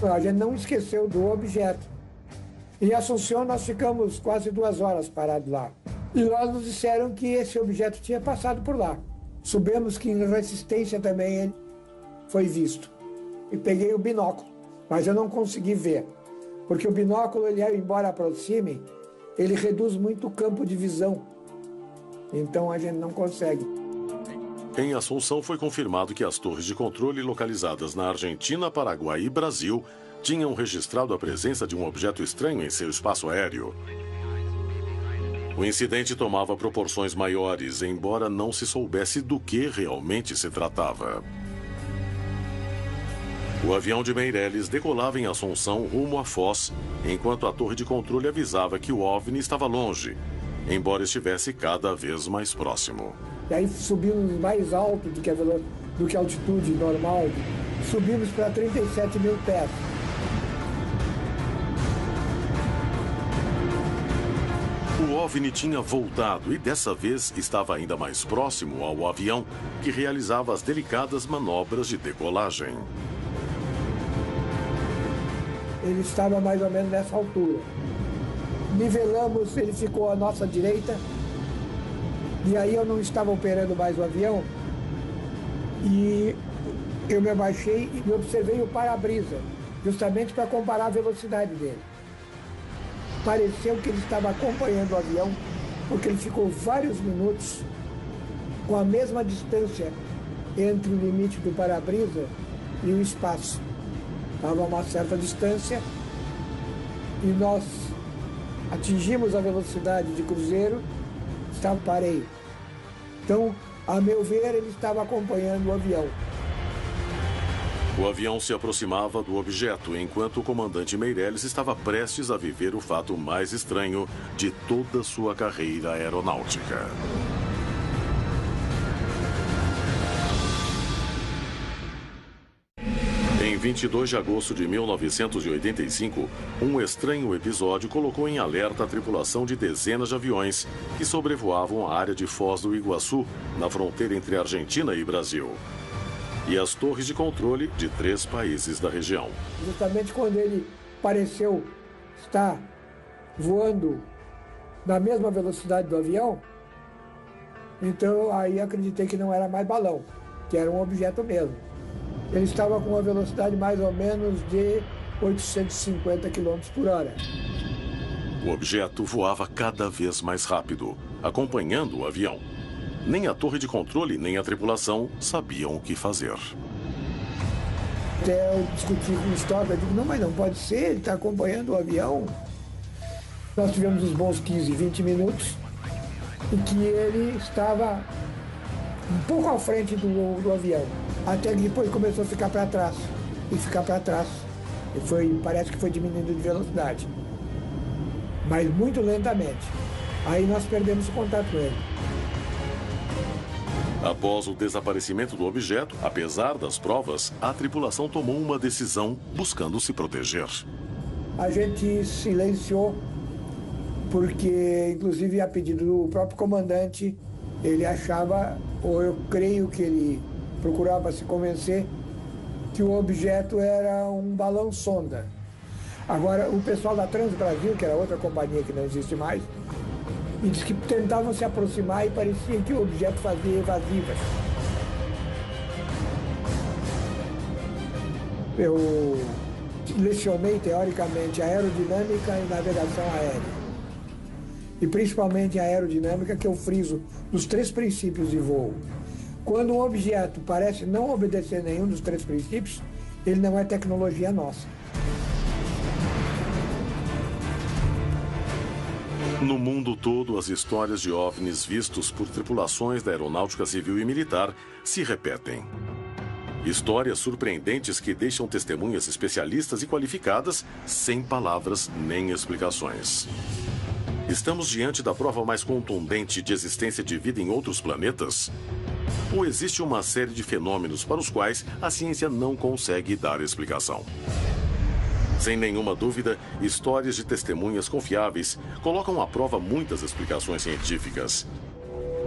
A gente não esqueceu do objeto. Em Assunção, nós ficamos quase 2 horas parados lá. E lá nos disseram que esse objeto tinha passado por lá. Soubemos que em Resistência também ele foi visto. E peguei o binóculo, mas eu não consegui ver. Porque o binóculo, ele, embora aproxime, ele reduz muito o campo de visão. Então a gente não consegue. Em Assunção foi confirmado que as torres de controle localizadas na Argentina, Paraguai e Brasil tinham registrado a presença de um objeto estranho em seu espaço aéreo. O incidente tomava proporções maiores, embora não se soubesse do que realmente se tratava. O avião de Meirelles decolava em Assunção rumo a Foz, enquanto a torre de controle avisava que o OVNI estava longe, embora estivesse cada vez mais próximo. E aí subimos mais alto do que a altitude normal, subimos para 37 mil pés. O OVNI tinha voltado e dessa vez estava ainda mais próximo ao avião, que realizava as delicadas manobras de decolagem. Ele estava mais ou menos nessa altura. Nivelamos, ele ficou à nossa direita. E aí eu não estava operando mais o avião. E eu me abaixei e observei o para-brisa, justamente para comparar a velocidade dele. Pareceu que ele estava acompanhando o avião, porque ele ficou vários minutos com a mesma distância entre o limite do para-brisa e o espaço. Estava a uma certa distância e nós atingimos a velocidade de cruzeiro, parei. Então, a meu ver, ele estava acompanhando o avião. O avião se aproximava do objeto, enquanto o comandante Meirelles estava prestes a viver o fato mais estranho de toda sua carreira aeronáutica. Em 22 de agosto de 1985, um estranho episódio colocou em alerta a tripulação de dezenas de aviões que sobrevoavam a área de Foz do Iguaçu, na fronteira entre Argentina e Brasil, e as torres de controle de 3 países da região. Justamente quando ele pareceu estar voando na mesma velocidade do avião, então aí acreditei que não era mais balão, que era um objeto mesmo. Ele estava com uma velocidade mais ou menos de 850 km por hora. O objeto voava cada vez mais rápido, acompanhando o avião. Nem a torre de controle, nem a tripulação sabiam o que fazer. Até eu discuti com o Stock, eu digo, não, mas não pode ser, ele está acompanhando o avião. Nós tivemos uns bons 15, 20 minutos em que ele estava um pouco à frente do avião. Até que depois começou a ficar para trás. E ficar para trás. E parece que foi diminuindo de velocidade. Mas muito lentamente. Aí nós perdemos o contato com ele. Após o desaparecimento do objeto, apesar das provas, a tripulação tomou uma decisão buscando se proteger. A gente silenciou, porque, inclusive, a pedido do próprio comandante, ele achava, ou eu creio que ele procurava se convencer, que o objeto era um balão sonda. Agora, o pessoal da Transbrasil, que era outra companhia que não existe mais, e disse que tentavam se aproximar e parecia que o objeto fazia evasivas. Eu lecionei, teoricamente, aerodinâmica e navegação aérea. E principalmente a aerodinâmica, que eu friso nos 3 princípios de voo. Quando um objeto parece não obedecer nenhum dos 3 princípios, ele não é tecnologia nossa. No mundo todo, as histórias de OVNIs vistos por tripulações da aeronáutica civil e militar se repetem. Histórias surpreendentes que deixam testemunhas especialistas e qualificadas sem palavras nem explicações. Estamos diante da prova mais contundente de existência de vida em outros planetas? Ou existe uma série de fenômenos para os quais a ciência não consegue dar explicação? Sem nenhuma dúvida, histórias de testemunhas confiáveis colocam à prova muitas explicações científicas.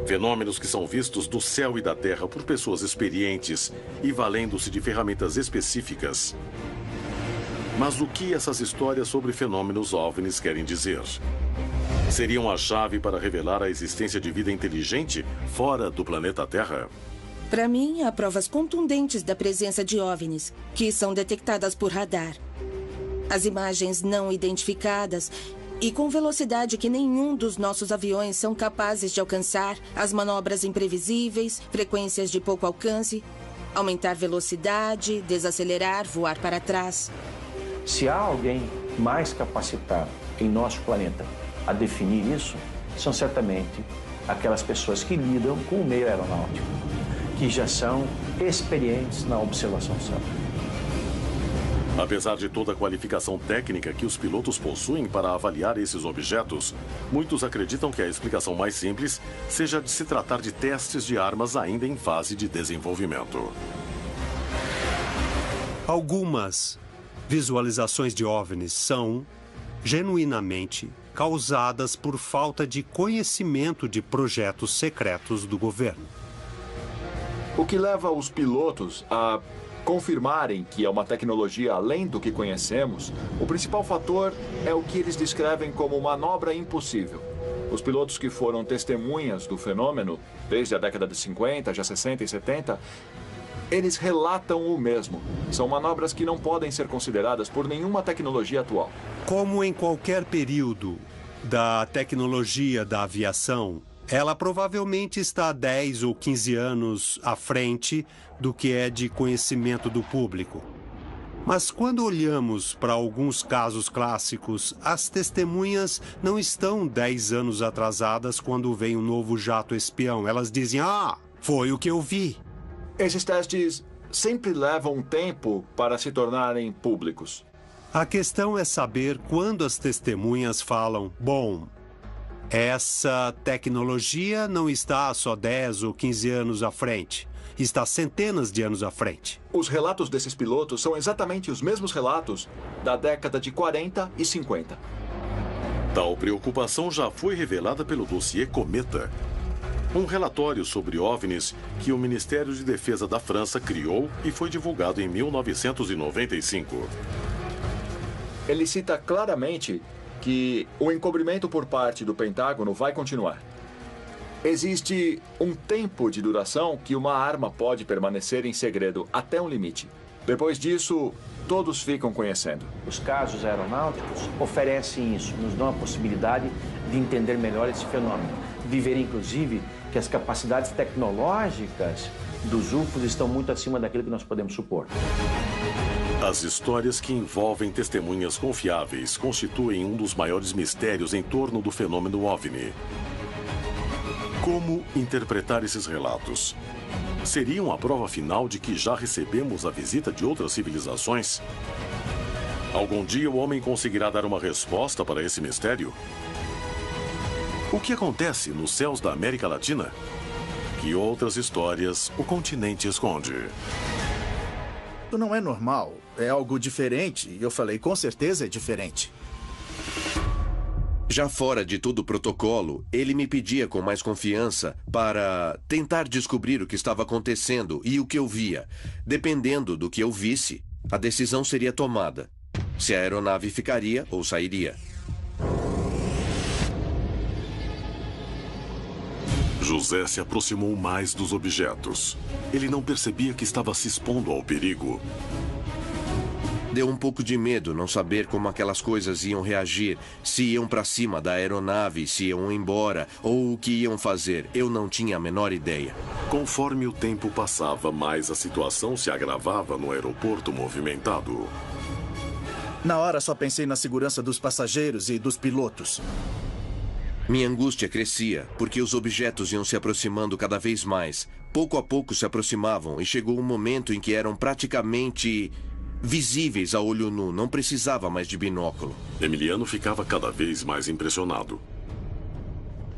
Fenômenos que são vistos do céu e da terra por pessoas experientes e valendo-se de ferramentas específicas. Mas o que essas histórias sobre fenômenos OVNIs querem dizer? Seriam a chave para revelar a existência de vida inteligente fora do planeta Terra? Para mim, há provas contundentes da presença de OVNIs, que são detectadas por radar. As imagens não identificadas e com velocidade que nenhum dos nossos aviões são capazes de alcançar, as manobras imprevisíveis, frequências de pouco alcance, aumentar velocidade, desacelerar, voar para trás. Se há alguém mais capacitado em nosso planeta a definir isso, são certamente aquelas pessoas que lidam com o meio aeronáutico, que já são experientes na observação do céu. Apesar de toda a qualificação técnica que os pilotos possuem para avaliar esses objetos, muitos acreditam que a explicação mais simples seja de se tratar de testes de armas ainda em fase de desenvolvimento. Algumas visualizações de OVNIs são, genuinamente, causadas por falta de conhecimento de projetos secretos do governo. O que leva os pilotos a confirmarem que é uma tecnologia além do que conhecemos, o principal fator é o que eles descrevem como manobra impossível. Os pilotos que foram testemunhas do fenômeno, desde a década de 50, já 60 e 70, eles relatam o mesmo. São manobras que não podem ser consideradas por nenhuma tecnologia atual. Como em qualquer período da tecnologia da aviação, ela provavelmente está 10 ou 15 anos à frente do que é de conhecimento do público. Mas quando olhamos para alguns casos clássicos, as testemunhas não estão 10 anos atrasadas quando vem um novo jato espião. Elas dizem, foi o que eu vi. Esses testes sempre levam um tempo para se tornarem públicos. A questão é saber quando as testemunhas falam, bom, essa tecnologia não está só 10 ou 15 anos à frente, está centenas de anos à frente. Os relatos desses pilotos são exatamente os mesmos relatos da década de 40 e 50. Tal preocupação já foi revelada pelo dossiê Cometa, um relatório sobre OVNIs que o Ministério de Defesa da França criou e foi divulgado em 1995. Ele cita claramente que o encobrimento por parte do Pentágono vai continuar. Existe um tempo de duração que uma arma pode permanecer em segredo até um limite. Depois disso, todos ficam conhecendo. Os casos aeronáuticos oferecem isso, nos dão a possibilidade de entender melhor esse fenômeno. De ver, inclusive, que as capacidades tecnológicas dos UFOs estão muito acima daquilo que nós podemos supor. As histórias que envolvem testemunhas confiáveis constituem um dos maiores mistérios em torno do fenômeno OVNI. Como interpretar esses relatos? Seriam a prova final de que já recebemos a visita de outras civilizações? Algum dia o homem conseguirá dar uma resposta para esse mistério? O que acontece nos céus da América Latina? Que outras histórias o continente esconde? Isso não é normal, é algo diferente. E eu falei, com certeza é diferente. Já fora de todo o protocolo, ele me pedia com mais confiança para tentar descobrir o que estava acontecendo e o que eu via. Dependendo do que eu visse, a decisão seria tomada. Se a aeronave ficaria ou sairia. José se aproximou mais dos objetos. Ele não percebia que estava se expondo ao perigo. Deu um pouco de medo não saber como aquelas coisas iam reagir, se iam para cima da aeronave, se iam embora, ou o que iam fazer. Eu não tinha a menor ideia. Conforme o tempo passava, mais a situação se agravava no aeroporto movimentado. Na hora só pensei na segurança dos passageiros e dos pilotos. Minha angústia crescia, porque os objetos iam se aproximando cada vez mais. Pouco a pouco se aproximavam e chegou um momento em que eram praticamente visíveis a olho nu. Não precisava mais de binóculo. Emiliano ficava cada vez mais impressionado.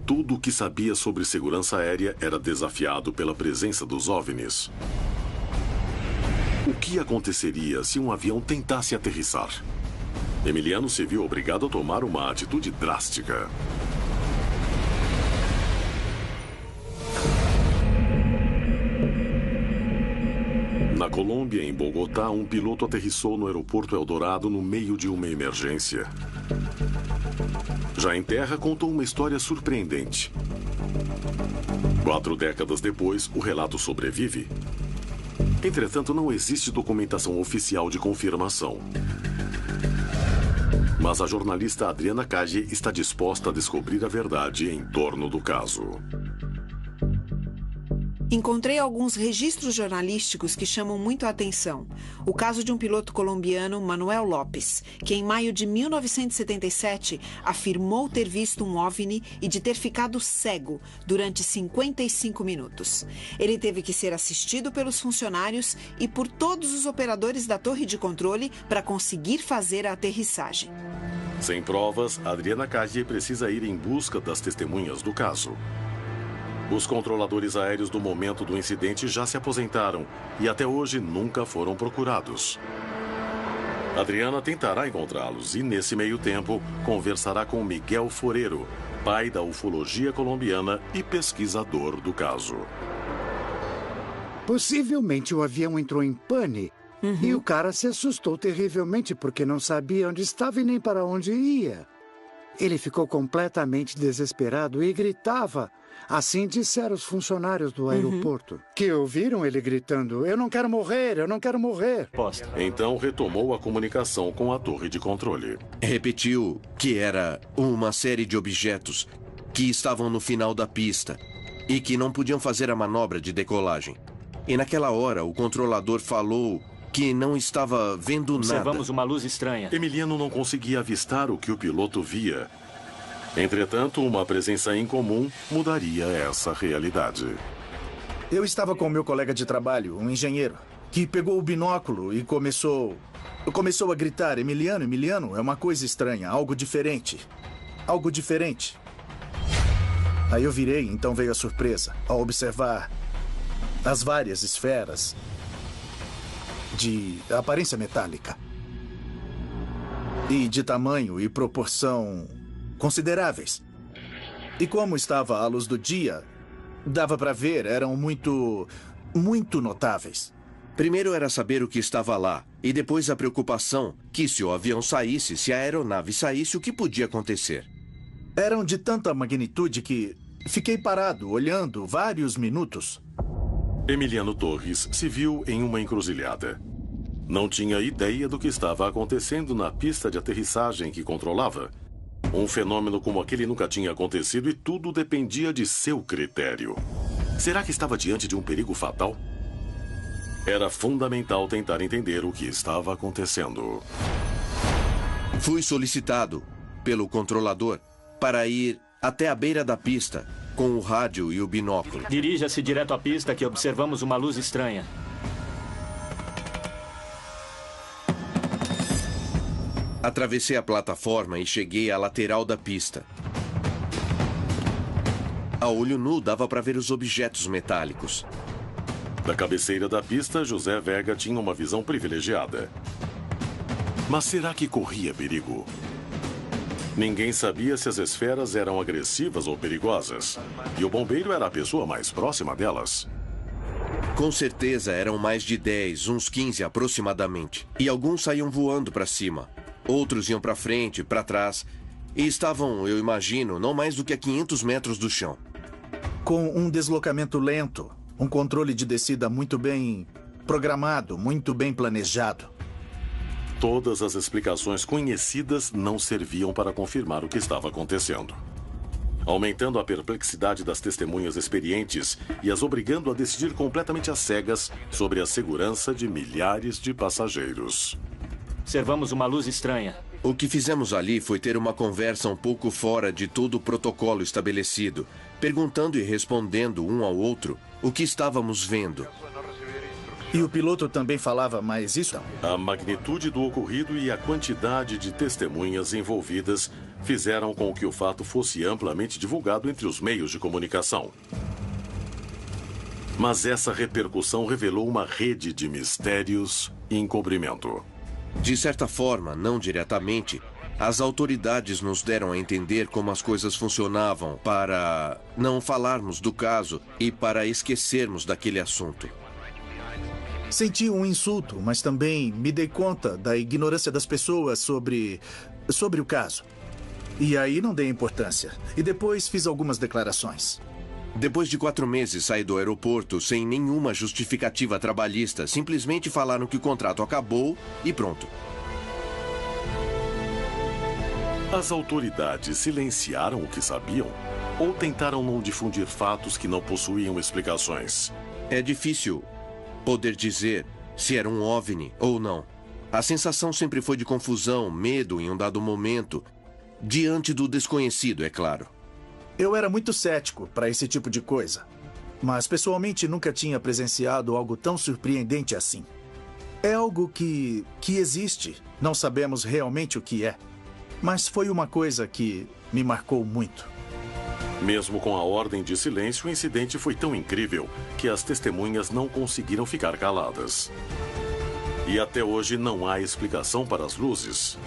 Tudo o que sabia sobre segurança aérea era desafiado pela presença dos OVNIs. O que aconteceria se um avião tentasse aterrissar? Emiliano se viu obrigado a tomar uma atitude drástica. Na Colômbia, em Bogotá, um piloto aterrissou no aeroporto Eldorado no meio de uma emergência. Já em terra, contou uma história surpreendente. 4 décadas depois, o relato sobrevive. Entretanto, não existe documentação oficial de confirmação. Mas a jornalista Adriana Caggi está disposta a descobrir a verdade em torno do caso. Encontrei alguns registros jornalísticos que chamam muito a atenção. O caso de um piloto colombiano, Manuel Lopes, que em maio de 1977 afirmou ter visto um OVNI e de ter ficado cego durante 55 minutos. Ele teve que ser assistido pelos funcionários e por todos os operadores da torre de controle para conseguir fazer a aterrissagem. Sem provas, Adriana Caggi precisa ir em busca das testemunhas do caso. Os controladores aéreos do momento do incidente já se aposentaram e até hoje nunca foram procurados. Adriana tentará encontrá-los e, nesse meio tempo, conversará com Miguel Forero, pai da ufologia colombiana e pesquisador do caso. Possivelmente o avião entrou em pane e o cara se assustou terrivelmente porque não sabia onde estava e nem para onde ia. Ele ficou completamente desesperado e gritava. Assim disseram os funcionários do aeroporto, que ouviram ele gritando, "Eu não quero morrer, eu não quero morrer." Então retomou a comunicação com a torre de controle. Repetiu que era uma série de objetos que estavam no final da pista e que não podiam fazer a manobra de decolagem. E naquela hora o controlador falou que não estava vendo nada. Observamos uma luz estranha. Emiliano não conseguia avistar o que o piloto via. Entretanto, uma presença incomum mudaria essa realidade. Eu estava com meu colega de trabalho, um engenheiro, que pegou o binóculo e começou a gritar, Emiliano, Emiliano, é uma coisa estranha, algo diferente. Algo diferente. Aí eu virei, então veio a surpresa, ao observar as várias esferas de aparência metálica. E de tamanho e proporção consideráveis. E como estava à luz do dia, dava para ver, eram muito notáveis. Primeiro era saber o que estava lá, e depois a preocupação que se o avião saísse, se a aeronave saísse, o que podia acontecer. Eram de tanta magnitude que fiquei parado, olhando vários minutos. Emiliano Torres se viu em uma encruzilhada. Não tinha ideia do que estava acontecendo na pista de aterrissagem que controlava. Um fenômeno como aquele nunca tinha acontecido e tudo dependia de seu critério. Será que estava diante de um perigo fatal? Era fundamental tentar entender o que estava acontecendo. Fui solicitado pelo controlador para ir até a beira da pista com o rádio e o binóculo. Dirija-se direto à pista que observamos uma luz estranha. Atravessei a plataforma e cheguei à lateral da pista. A olho nu dava para ver os objetos metálicos. Da cabeceira da pista, José Vega tinha uma visão privilegiada. Mas será que corria perigo? Ninguém sabia se as esferas eram agressivas ou perigosas. E o bombeiro era a pessoa mais próxima delas. Com certeza eram mais de 10, uns 15 aproximadamente. E alguns saíam voando para cima. Outros iam para frente, para trás. E estavam, eu imagino, não mais do que a 500 metros do chão. Com um deslocamento lento, um controle de descida muito bem programado, muito bem planejado. Todas as explicações conhecidas não serviam para confirmar o que estava acontecendo, aumentando a perplexidade das testemunhas experientes e as obrigando a decidir completamente às cegas sobre a segurança de milhares de passageiros. Observamos uma luz estranha. O que fizemos ali foi ter uma conversa um pouco fora de todo o protocolo estabelecido, perguntando e respondendo um ao outro o que estávamos vendo. E o piloto também falava, mas isso... A magnitude do ocorrido e a quantidade de testemunhas envolvidas fizeram com que o fato fosse amplamente divulgado entre os meios de comunicação. Mas essa repercussão revelou uma rede de mistérios e encobrimento. De certa forma, não diretamente, as autoridades nos deram a entender como as coisas funcionavam para não falarmos do caso e para esquecermos daquele assunto. Senti um insulto, mas também me dei conta da ignorância das pessoas sobre o caso. E aí não dei importância. E depois fiz algumas declarações. Depois de 4 meses, saí do aeroporto sem nenhuma justificativa trabalhista. Simplesmente falaram que o contrato acabou e pronto. As autoridades silenciaram o que sabiam ou tentaram não difundir fatos que não possuíam explicações? É difícil poder dizer se era um OVNI ou não. A sensação sempre foi de confusão, medo em um dado momento, diante do desconhecido, é claro. Eu era muito cético para esse tipo de coisa, mas pessoalmente nunca tinha presenciado algo tão surpreendente assim. É algo que existe, não sabemos realmente o que é, mas foi uma coisa que me marcou muito. Mesmo com a ordem de silêncio, o incidente foi tão incrível que as testemunhas não conseguiram ficar caladas. E até hoje não há explicação para as luzes.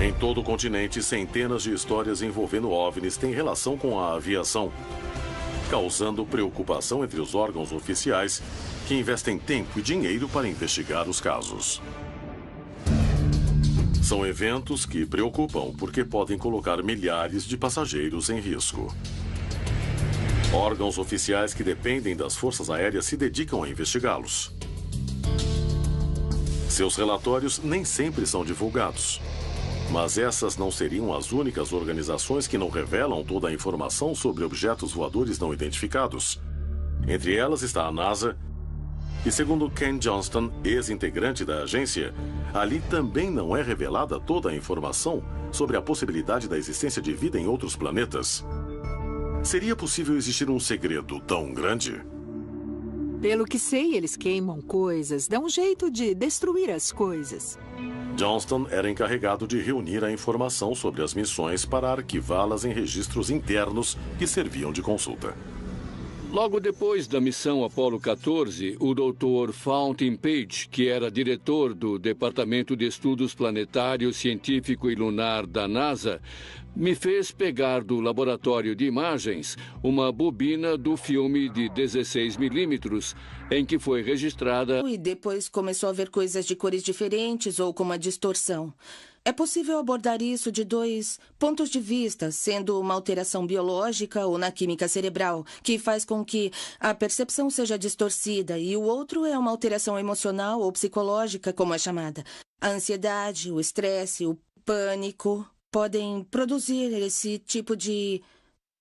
Em todo o continente, centenas de histórias envolvendo OVNIs têm relação com a aviação, causando preocupação entre os órgãos oficiais que investem tempo e dinheiro para investigar os casos. São eventos que preocupam porque podem colocar milhares de passageiros em risco. Órgãos oficiais que dependem das forças aéreas se dedicam a investigá-los. Seus relatórios nem sempre são divulgados. Mas essas não seriam as únicas organizações que não revelam toda a informação sobre objetos voadores não identificados. Entre elas está a NASA. E segundo Ken Johnston, ex-integrante da agência, ali também não é revelada toda a informação sobre a possibilidade da existência de vida em outros planetas. Seria possível existir um segredo tão grande? Pelo que sei, eles queimam coisas, dão um jeito de destruir as coisas. Johnston era encarregado de reunir a informação sobre as missões para arquivá-las em registros internos que serviam de consulta. Logo depois da missão Apollo 14, o Dr. Fountain Page, que era diretor do Departamento de Estudos Planetário, Científico e Lunar da NASA, me fez pegar do laboratório de imagens uma bobina do filme de 16 milímetros em que foi registrada... E depois começou a ver coisas de cores diferentes ou com uma distorção. É possível abordar isso de 2 pontos de vista, sendo uma alteração biológica ou na química cerebral, que faz com que a percepção seja distorcida, e o outro é uma alteração emocional ou psicológica, como é chamada. A ansiedade, o estresse, o pânico podem produzir esse tipo de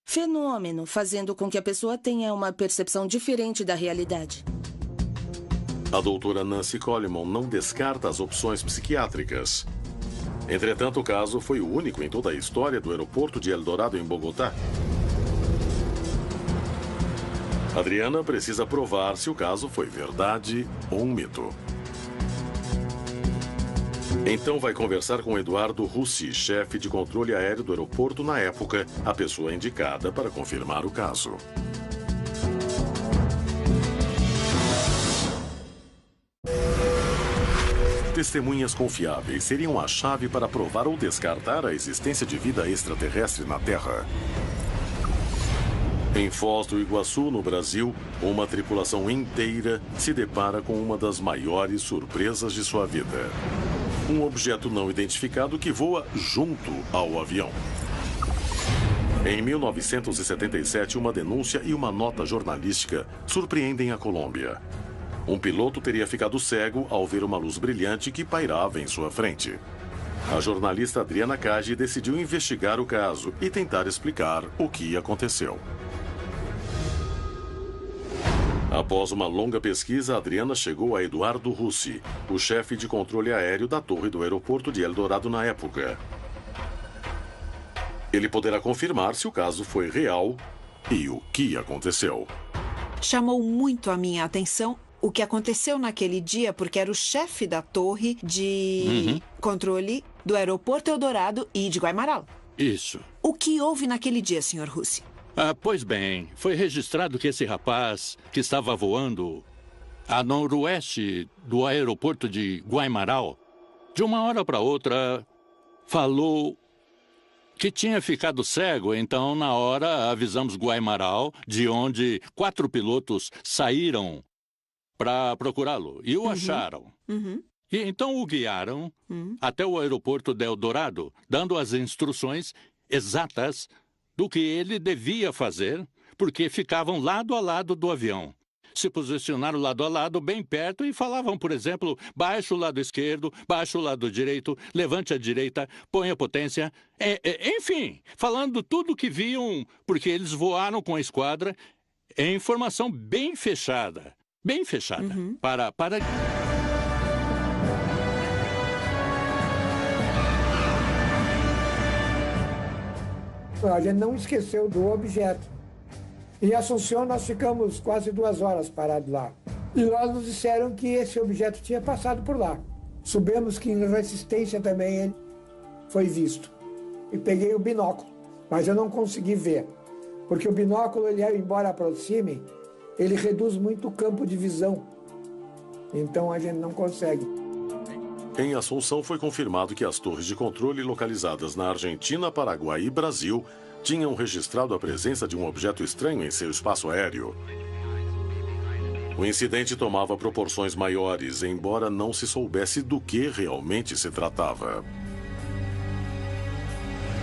fenômeno, fazendo com que a pessoa tenha uma percepção diferente da realidade. A doutora Nancy Coleman não descarta as opções psiquiátricas. Entretanto, o caso foi o único em toda a história do aeroporto de El Dorado, em Bogotá. Adriana precisa provar se o caso foi verdade ou um mito. Então vai conversar com Eduardo Russi, chefe de controle aéreo do aeroporto na época, a pessoa indicada para confirmar o caso. Testemunhas confiáveis seriam a chave para provar ou descartar a existência de vida extraterrestre na Terra. Em Foz do Iguaçu, no Brasil, uma tripulação inteira se depara com uma das maiores surpresas de sua vida. Um objeto não identificado que voa junto ao avião. Em 1977, uma denúncia e uma nota jornalística surpreendem a Colômbia. Um piloto teria ficado cego ao ver uma luz brilhante que pairava em sua frente. A jornalista Adriana Cage decidiu investigar o caso e tentar explicar o que aconteceu. Após uma longa pesquisa, Adriana chegou a Eduardo Russi, o chefe de controle aéreo da torre do aeroporto de Eldorado na época. Ele poderá confirmar se o caso foi real e o que aconteceu. Chamou muito a minha atenção o que aconteceu naquele dia, porque era o chefe da torre de controle do aeroporto Eldorado e de Guaymaral. Isso. O que houve naquele dia, Sr. Russi? Pois bem, foi registrado que esse rapaz que estava voando a noroeste do aeroporto de Guaymaral, de uma hora para outra, falou que tinha ficado cego. Então, na hora, avisamos Guaymaral, de onde 4 pilotos saíram para procurá-lo e o acharam. E então o guiaram até o aeroporto de Eldorado, dando as instruções exatas do que ele devia fazer, porque ficavam lado a lado do avião. Se posicionaram lado a lado, bem perto, e falavam, por exemplo, baixe o lado esquerdo, baixe o lado direito, levante a direita, ponha potência. Enfim, falando tudo o que viam, porque eles voaram com a esquadra, é informação bem fechada. Bem fechada. Para... A gente não esqueceu do objeto. Em Assunção, nós ficamos quase 2 horas parados lá. E lá nos disseram que esse objeto tinha passado por lá. Soubemos que em Resistência também ele foi visto. E peguei o binóculo, mas eu não consegui ver. Porque o binóculo, ele, embora aproxime, ele reduz muito o campo de visão. Então a gente não consegue. Em Assunção foi confirmado que as torres de controle localizadas na Argentina, Paraguai e Brasil tinham registrado a presença de um objeto estranho em seu espaço aéreo. O incidente tomava proporções maiores, embora não se soubesse do que realmente se tratava.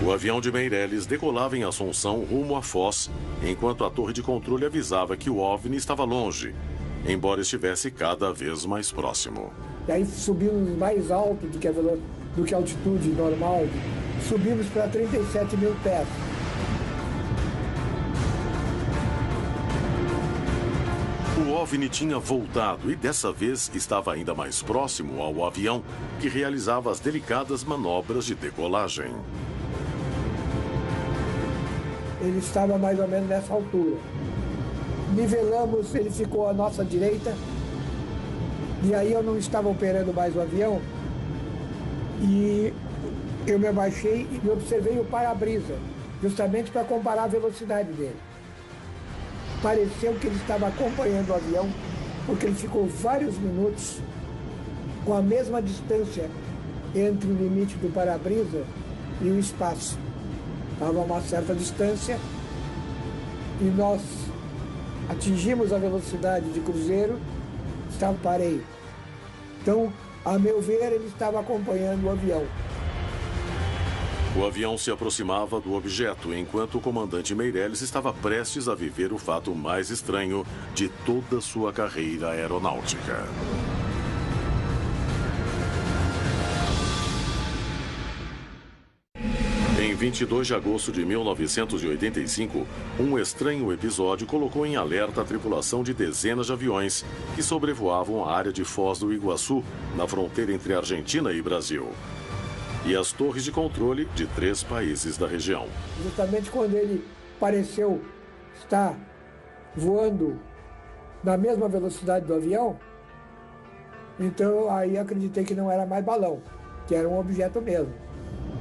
O avião de Meirelles decolava em Assunção rumo a Foz, enquanto a torre de controle avisava que o OVNI estava longe, embora estivesse cada vez mais próximo. E aí subimos mais alto do que a altitude normal, subimos para 37 mil pés. O OVNI tinha voltado e dessa vez estava ainda mais próximo ao avião, que realizava as delicadas manobras de decolagem. Ele estava mais ou menos nessa altura. Nivelamos, ele ficou à nossa direita. E aí eu não estava operando mais o avião. E eu me abaixei e observei o para-brisa, justamente para comparar a velocidade dele. Pareceu que ele estava acompanhando o avião, porque ele ficou vários minutos com a mesma distância entre o limite do para-brisa e o espaço. Estava a uma certa distância e nós atingimos a velocidade de cruzeiro, parei. Então, a meu ver, ele estava acompanhando o avião. O avião se aproximava do objeto, enquanto o comandante Meirelles estava prestes a viver o fato mais estranho de toda sua carreira aeronáutica. Em 22 de agosto de 1985, um estranho episódio colocou em alerta a tripulação de dezenas de aviões que sobrevoavam a área de Foz do Iguaçu, na fronteira entre Argentina e Brasil, e as torres de controle de 3 países da região. Justamente quando ele pareceu estar voando na mesma velocidade do avião, então aí acreditei que não era mais balão, que era um objeto mesmo.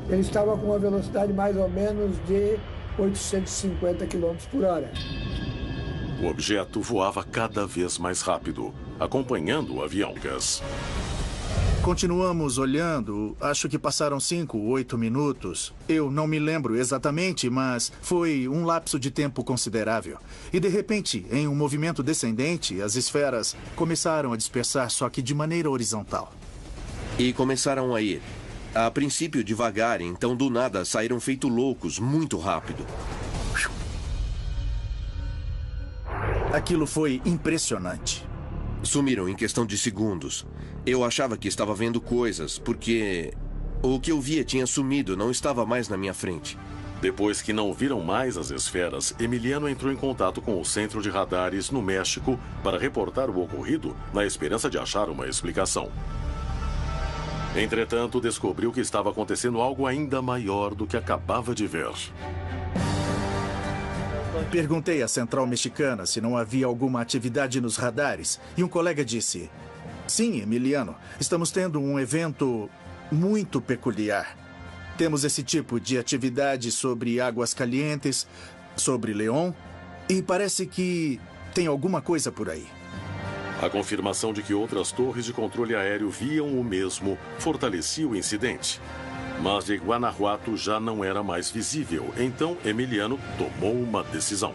Ele estava com uma velocidade mais ou menos de 850 km por hora. O objeto voava cada vez mais rápido, acompanhando o avião Gus. Continuamos olhando, acho que passaram 5, 8 minutos. Eu não me lembro exatamente, mas foi um lapso de tempo considerável. E de repente, em um movimento descendente, as esferas começaram a dispersar, só que de maneira horizontal. E começaram a ir. A princípio devagar, então do nada saíram feito loucos, muito rápido. Aquilo foi impressionante. Sumiram em questão de segundos. Eu achava que estava vendo coisas, porque o que eu via tinha sumido, não estava mais na minha frente. Depois que não viram mais as esferas, Emiliano entrou em contato com o Centro de Radares no México para reportar o ocorrido na esperança de achar uma explicação. Entretanto, descobriu que estava acontecendo algo ainda maior do que acabava de ver. Perguntei à central mexicana se não havia alguma atividade nos radares e um colega disse: sim, Emiliano, estamos tendo um evento muito peculiar. Temos esse tipo de atividade sobre Águas Calientes, sobre León, e parece que tem alguma coisa por aí. A confirmação de que outras torres de controle aéreo viam o mesmo fortalecia o incidente. Mas de Guanajuato já não era mais visível, então Emiliano tomou uma decisão.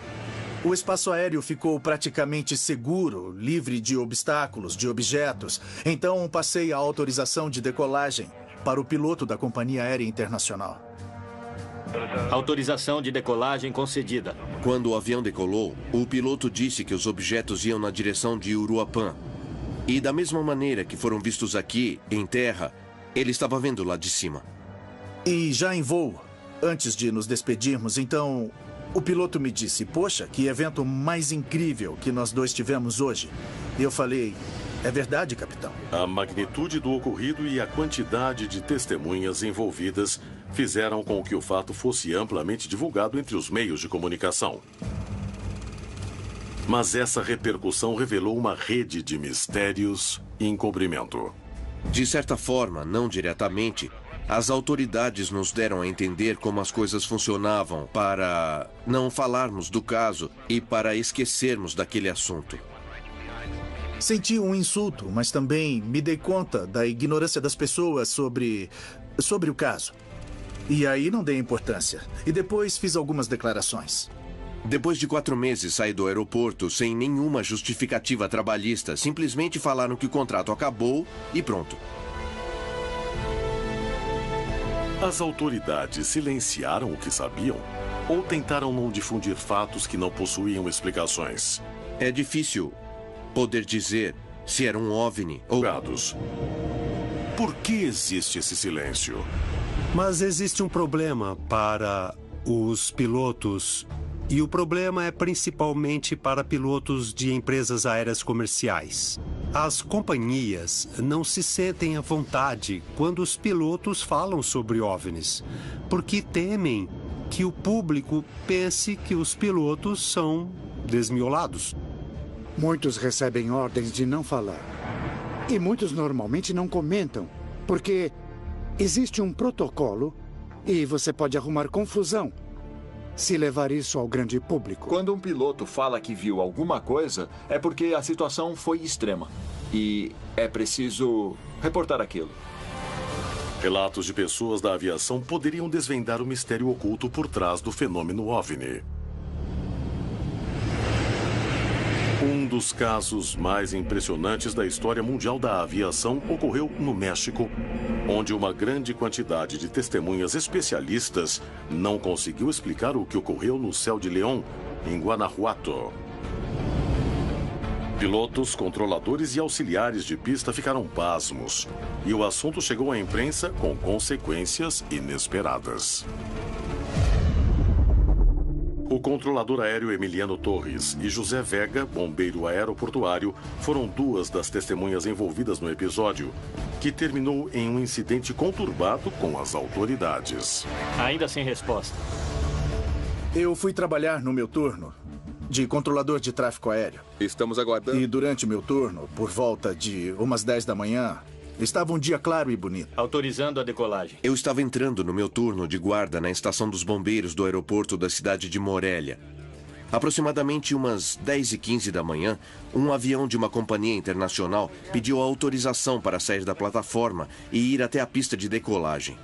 O espaço aéreo ficou praticamente seguro, livre de obstáculos, de objetos. Então passei a autorização de decolagem para o piloto da Companhia Aérea Internacional. Autorização de decolagem concedida. Quando o avião decolou, o piloto disse que os objetos iam na direção de Uruapan. E da mesma maneira que foram vistos aqui, em terra, ele estava vendo lá de cima. E já em voo, antes de nos despedirmos, então, o piloto me disse: poxa, que evento mais incrível que nós dois tivemos hoje. E eu falei: é verdade, capitão. A magnitude do ocorrido e a quantidade de testemunhas envolvidas fizeram com que o fato fosse amplamente divulgado entre os meios de comunicação. Mas essa repercussão revelou uma rede de mistérios e encobrimento. De certa forma, não diretamente, as autoridades nos deram a entender como as coisas funcionavam para não falarmos do caso e para esquecermos daquele assunto. Senti um insulto, mas também me dei conta da ignorância das pessoas sobre o caso. E aí não dei importância. E depois fiz algumas declarações. Depois de 4 meses, saí do aeroporto sem nenhuma justificativa trabalhista. Simplesmente falaram que o contrato acabou e pronto. As autoridades silenciaram o que sabiam ou tentaram não difundir fatos que não possuíam explicações? É difícil poder dizer se era um OVNI ou... Por que existe esse silêncio? Mas existe um problema para os pilotos, e o problema é principalmente para pilotos de empresas aéreas comerciais. As companhias não se sentem à vontade quando os pilotos falam sobre OVNIs, porque temem que o público pense que os pilotos são desmiolados. Muitos recebem ordens de não falar. E muitos normalmente não comentam, porque existe um protocolo e você pode arrumar confusão se levar isso ao grande público. Quando um piloto fala que viu alguma coisa, é porque a situação foi extrema. E é preciso reportar aquilo. Relatos de pessoas da aviação poderiam desvendar o mistério oculto por trás do fenômeno OVNI. Um dos casos mais impressionantes da história mundial da aviação ocorreu no México, onde uma grande quantidade de testemunhas especialistas não conseguiu explicar o que ocorreu no céu de León, em Guanajuato. Pilotos, controladores e auxiliares de pista ficaram pasmos, e o assunto chegou à imprensa com consequências inesperadas. O controlador aéreo Emiliano Torres e José Vega, bombeiro aeroportuário, foram duas das testemunhas envolvidas no episódio, que terminou em um incidente conturbado com as autoridades. Ainda sem resposta. Eu fui trabalhar no meu turno de controlador de tráfego aéreo. Estamos aguardando. E durante o meu turno, por volta de umas 10 da manhã, estava um dia claro e bonito. Autorizando a decolagem. Eu estava entrando no meu turno de guarda na estação dos bombeiros do aeroporto da cidade de Morelia. Aproximadamente umas 10h15 da manhã, um avião de uma companhia internacional pediu autorização para sair da plataforma e ir até a pista de decolagem.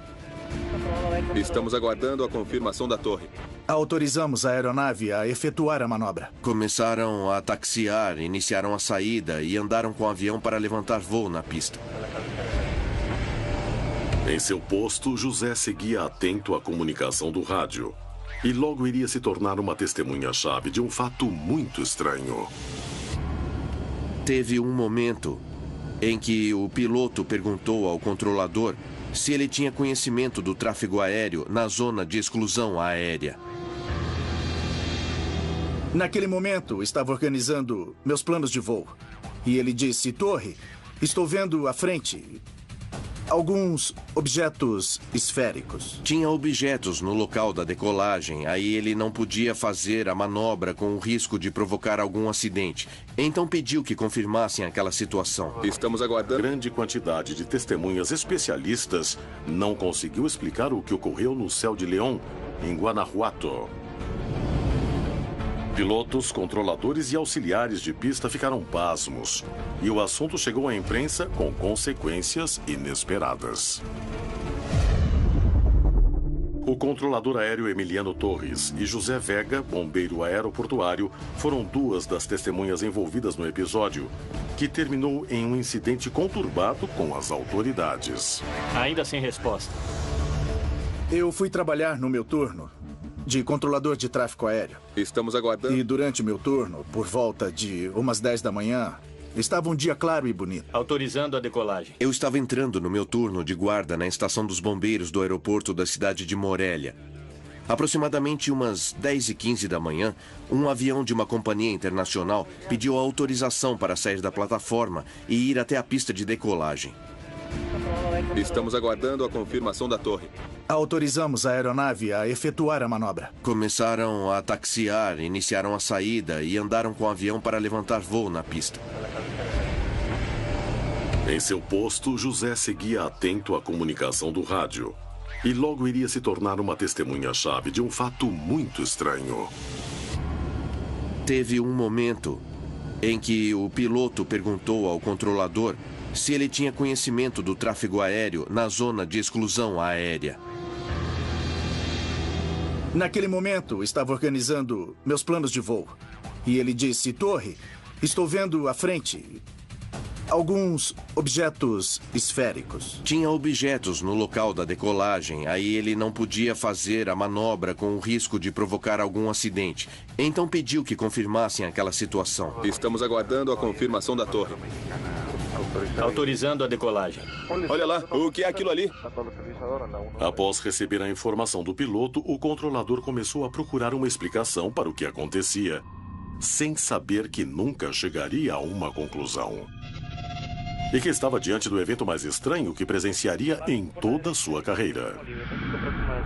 Estamos aguardando a confirmação da torre. Autorizamos a aeronave a efetuar a manobra. Começaram a taxiar, iniciaram a saída e andaram com o avião para levantar voo na pista. Em seu posto, José seguia atento à comunicação do rádio. E logo iria se tornar uma testemunha-chave de um fato muito estranho. Teve um momento em que o piloto perguntou ao controlador se ele tinha conhecimento do tráfego aéreo na zona de exclusão aérea. Naquele momento, estava organizando meus planos de voo. E ele disse, Torre, estou vendo à frente alguns objetos esféricos. Tinha objetos no local da decolagem, aí ele não podia fazer a manobra com o risco de provocar algum acidente. Então pediu que confirmassem aquela situação. Estamos aguardando. Grande quantidade de testemunhas especialistas não conseguiu explicar o que ocorreu no céu de León, em Guanajuato. Pilotos, controladores e auxiliares de pista ficaram pasmos. E o assunto chegou à imprensa com consequências inesperadas. O controlador aéreo Emiliano Torres e José Vega, bombeiro aeroportuário, foram duas das testemunhas envolvidas no episódio, que terminou em um incidente conturbado com as autoridades. Ainda sem resposta. Eu fui trabalhar no meu turno de controlador de tráfego aéreo. Estamos aguardando. E durante o meu turno, por volta de umas 10 da manhã, estava um dia claro e bonito. Autorizando a decolagem. Eu estava entrando no meu turno de guarda na estação dos bombeiros do aeroporto da cidade de Morelia. Aproximadamente umas 10h15 da manhã, um avião de uma companhia internacional pediu autorização para sair da plataforma e ir até a pista de decolagem. Estamos aguardando a confirmação da torre. Autorizamos a aeronave a efetuar a manobra. Começaram a taxiar, iniciaram a saída e andaram com o avião para levantar voo na pista. Em seu posto, José seguia atento à comunicação do rádio. E logo iria se tornar uma testemunha-chave de um fato muito estranho. Teve um momento em que o piloto perguntou ao controlador se ele tinha conhecimento do tráfego aéreo na zona de exclusão aérea. Naquele momento, estava organizando meus planos de voo. E ele disse, Torre, estou vendo à frente alguns objetos esféricos. Tinha objetos no local da decolagem, aí ele não podia fazer a manobra com o risco de provocar algum acidente. Então pediu que confirmassem aquela situação. Estamos aguardando a confirmação da torre. Autorizando a decolagem. Olha lá, o que é aquilo ali? Após receber a informação do piloto, o controlador começou a procurar uma explicação para o que acontecia, sem saber que nunca chegaria a uma conclusão. E que estava diante do evento mais estranho que presenciaria em toda a sua carreira.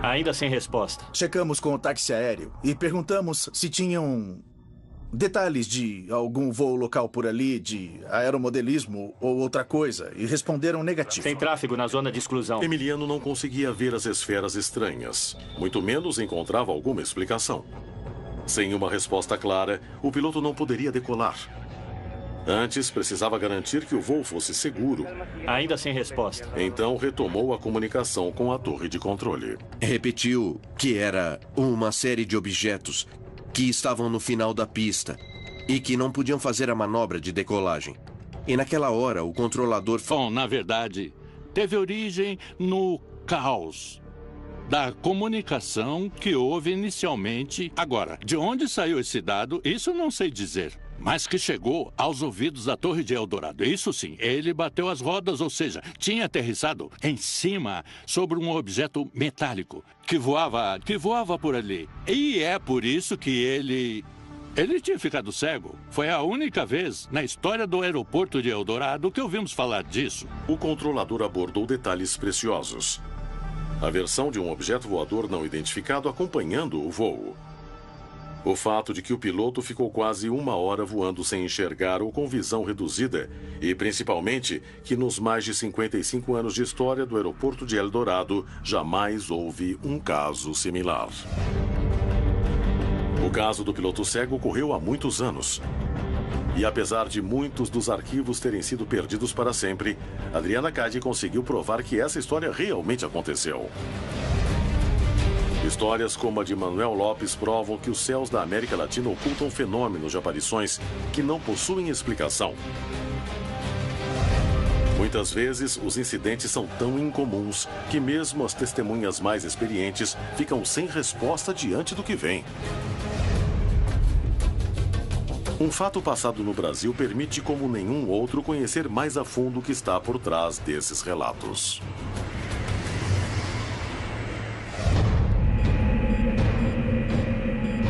Ainda sem resposta. Checamos com o táxi aéreo e perguntamos se tinham detalhes de algum voo local por ali, de aeromodelismo ou outra coisa, e responderam negativo. Sem tráfego na zona de exclusão. Emiliano não conseguia ver as esferas estranhas, muito menos encontrava alguma explicação. Sem uma resposta clara, o piloto não poderia decolar. Antes, precisava garantir que o voo fosse seguro. Ainda sem resposta. Então, retomou a comunicação com a torre de controle. Repetiu que era uma série de objetos que estavam no final da pista e que não podiam fazer a manobra de decolagem. E naquela hora, o controlador... Bom, na verdade, teve origem no caos da comunicação que houve inicialmente. Agora, de onde saiu esse dado, isso não sei dizer. Mas que chegou aos ouvidos da Torre de Eldorado. Isso sim, ele bateu as rodas, ou seja, tinha aterrissado em cima sobre um objeto metálico que voava por ali. E é por isso que ele tinha ficado cego. Foi a única vez na história do aeroporto de Eldorado que ouvimos falar disso. O controlador abordou detalhes preciosos. A versão de um objeto voador não identificado acompanhando o voo. O fato de que o piloto ficou quase 1 hora voando sem enxergar ou com visão reduzida e, principalmente, que nos mais de 55 anos de história do aeroporto de Eldorado jamais houve um caso similar. O caso do piloto cego ocorreu há muitos anos. E apesar de muitos dos arquivos terem sido perdidos para sempre, Adriana Cade conseguiu provar que essa história realmente aconteceu. Histórias como a de Manuel Lopes provam que os céus da América Latina ocultam fenômenos de aparições que não possuem explicação. Muitas vezes, os incidentes são tão incomuns que mesmo as testemunhas mais experientes ficam sem resposta diante do que vem. Um fato passado no Brasil permite, como nenhum outro, conhecer mais a fundo o que está por trás desses relatos.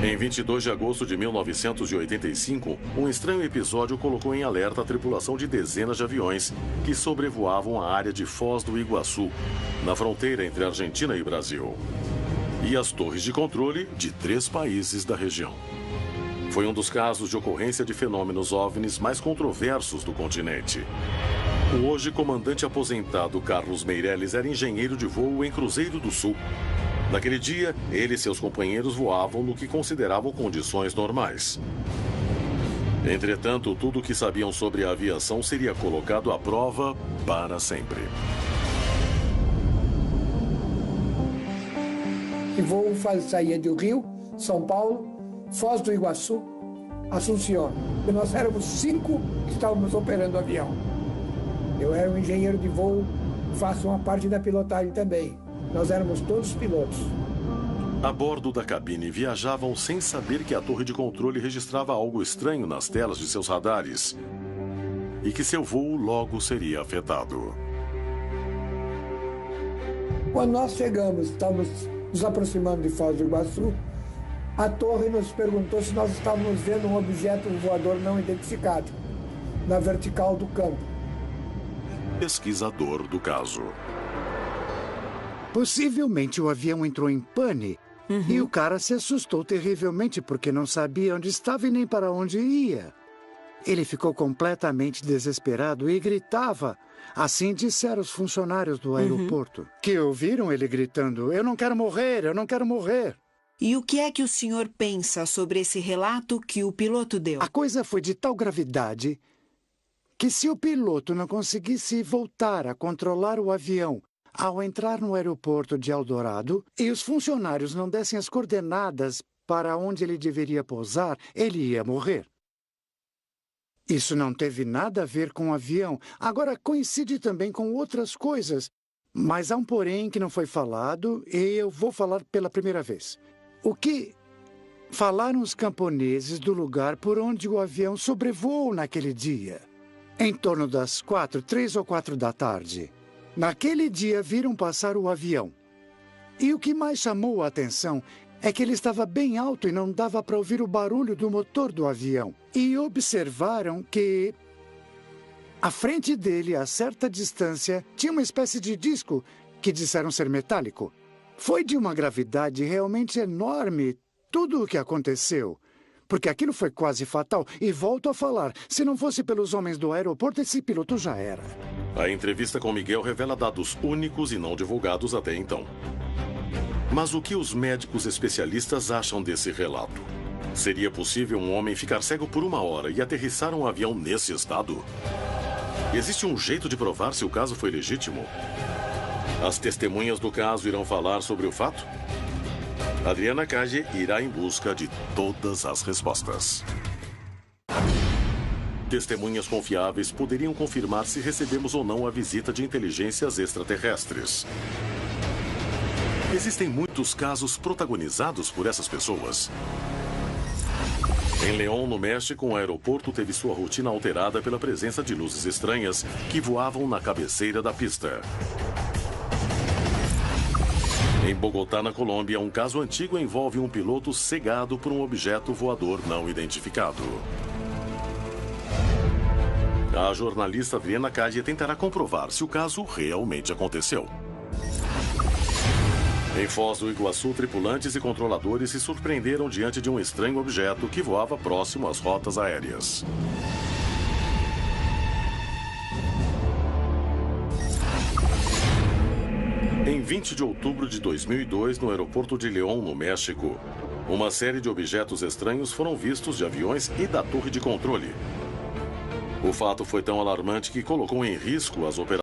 Em 22 de agosto de 1985, um estranho episódio colocou em alerta a tripulação de dezenas de aviões que sobrevoavam a área de Foz do Iguaçu, na fronteira entre Argentina e Brasil, e as torres de controle de 3 países da região. Foi um dos casos de ocorrência de fenômenos OVNIs mais controversos do continente. O hoje comandante aposentado Carlos Meirelles era engenheiro de voo em Cruzeiro do Sul. Naquele dia, ele e seus companheiros voavam no que consideravam condições normais. Entretanto, tudo o que sabiam sobre a aviação seria colocado à prova para sempre. O voo saía do Rio, São Paulo, Foz do Iguaçu, Assunção. E nós éramos 5 que estávamos operando o avião. Eu era um engenheiro de voo, faço uma parte da pilotagem também. Nós éramos todos pilotos. A bordo da cabine viajavam sem saber que a torre de controle registrava algo estranho nas telas de seus radares e que seu voo logo seria afetado. Quando nós chegamos, estávamos nos aproximando de Foz do Iguaçu, a torre nos perguntou se nós estávamos vendo um objeto voador não identificado na vertical do campo. Pesquisador do caso. Possivelmente o avião entrou em pane e o cara se assustou terrivelmente porque não sabia onde estava e nem para onde ia. Ele ficou completamente desesperado e gritava. Assim disseram os funcionários do aeroporto, que ouviram ele gritando: "Eu não quero morrer, eu não quero morrer." E o que é que o senhor pensa sobre esse relato que o piloto deu? A coisa foi de tal gravidade que se o piloto não conseguisse voltar a controlar o avião ao entrar no aeroporto de Eldorado e os funcionários não dessem as coordenadas para onde ele deveria pousar, ele ia morrer. Isso não teve nada a ver com o avião. Agora, coincide também com outras coisas. Mas há um porém que não foi falado e eu vou falar pela primeira vez. O que falaram os camponeses do lugar por onde o avião sobrevoou naquele dia? Em torno das 3 ou 4 da tarde. Naquele dia viram passar o avião. E o que mais chamou a atenção é que ele estava bem alto e não dava para ouvir o barulho do motor do avião. E observaram que à frente dele, a certa distância, tinha uma espécie de disco que disseram ser metálico. Foi de uma gravidade realmente enorme tudo o que aconteceu. Porque aquilo foi quase fatal. E volto a falar, se não fosse pelos homens do aeroporto, esse piloto já era. A entrevista com Miguel revela dados únicos e não divulgados até então. Mas o que os médicos especialistas acham desse relato? Seria possível um homem ficar cego por 1 hora e aterrissar um avião nesse estado? Existe um jeito de provar se o caso foi legítimo? As testemunhas do caso irão falar sobre o fato? Adriana Cage irá em busca de todas as respostas. Testemunhas confiáveis poderiam confirmar se recebemos ou não a visita de inteligências extraterrestres. Existem muitos casos protagonizados por essas pessoas. Em León, no México, um aeroporto teve sua rotina alterada pela presença de luzes estranhas que voavam na cabeceira da pista. Em Bogotá, na Colômbia, um caso antigo envolve um piloto cegado por um objeto voador não identificado. A jornalista Adriana Cage tentará comprovar se o caso realmente aconteceu. Em Foz do Iguaçu, tripulantes e controladores se surpreenderam diante de um estranho objeto que voava próximo às rotas aéreas. Em 20 de outubro de 2002, no aeroporto de León, no México, uma série de objetos estranhos foram vistos de aviões e da torre de controle. O fato foi tão alarmante que colocou em risco as operações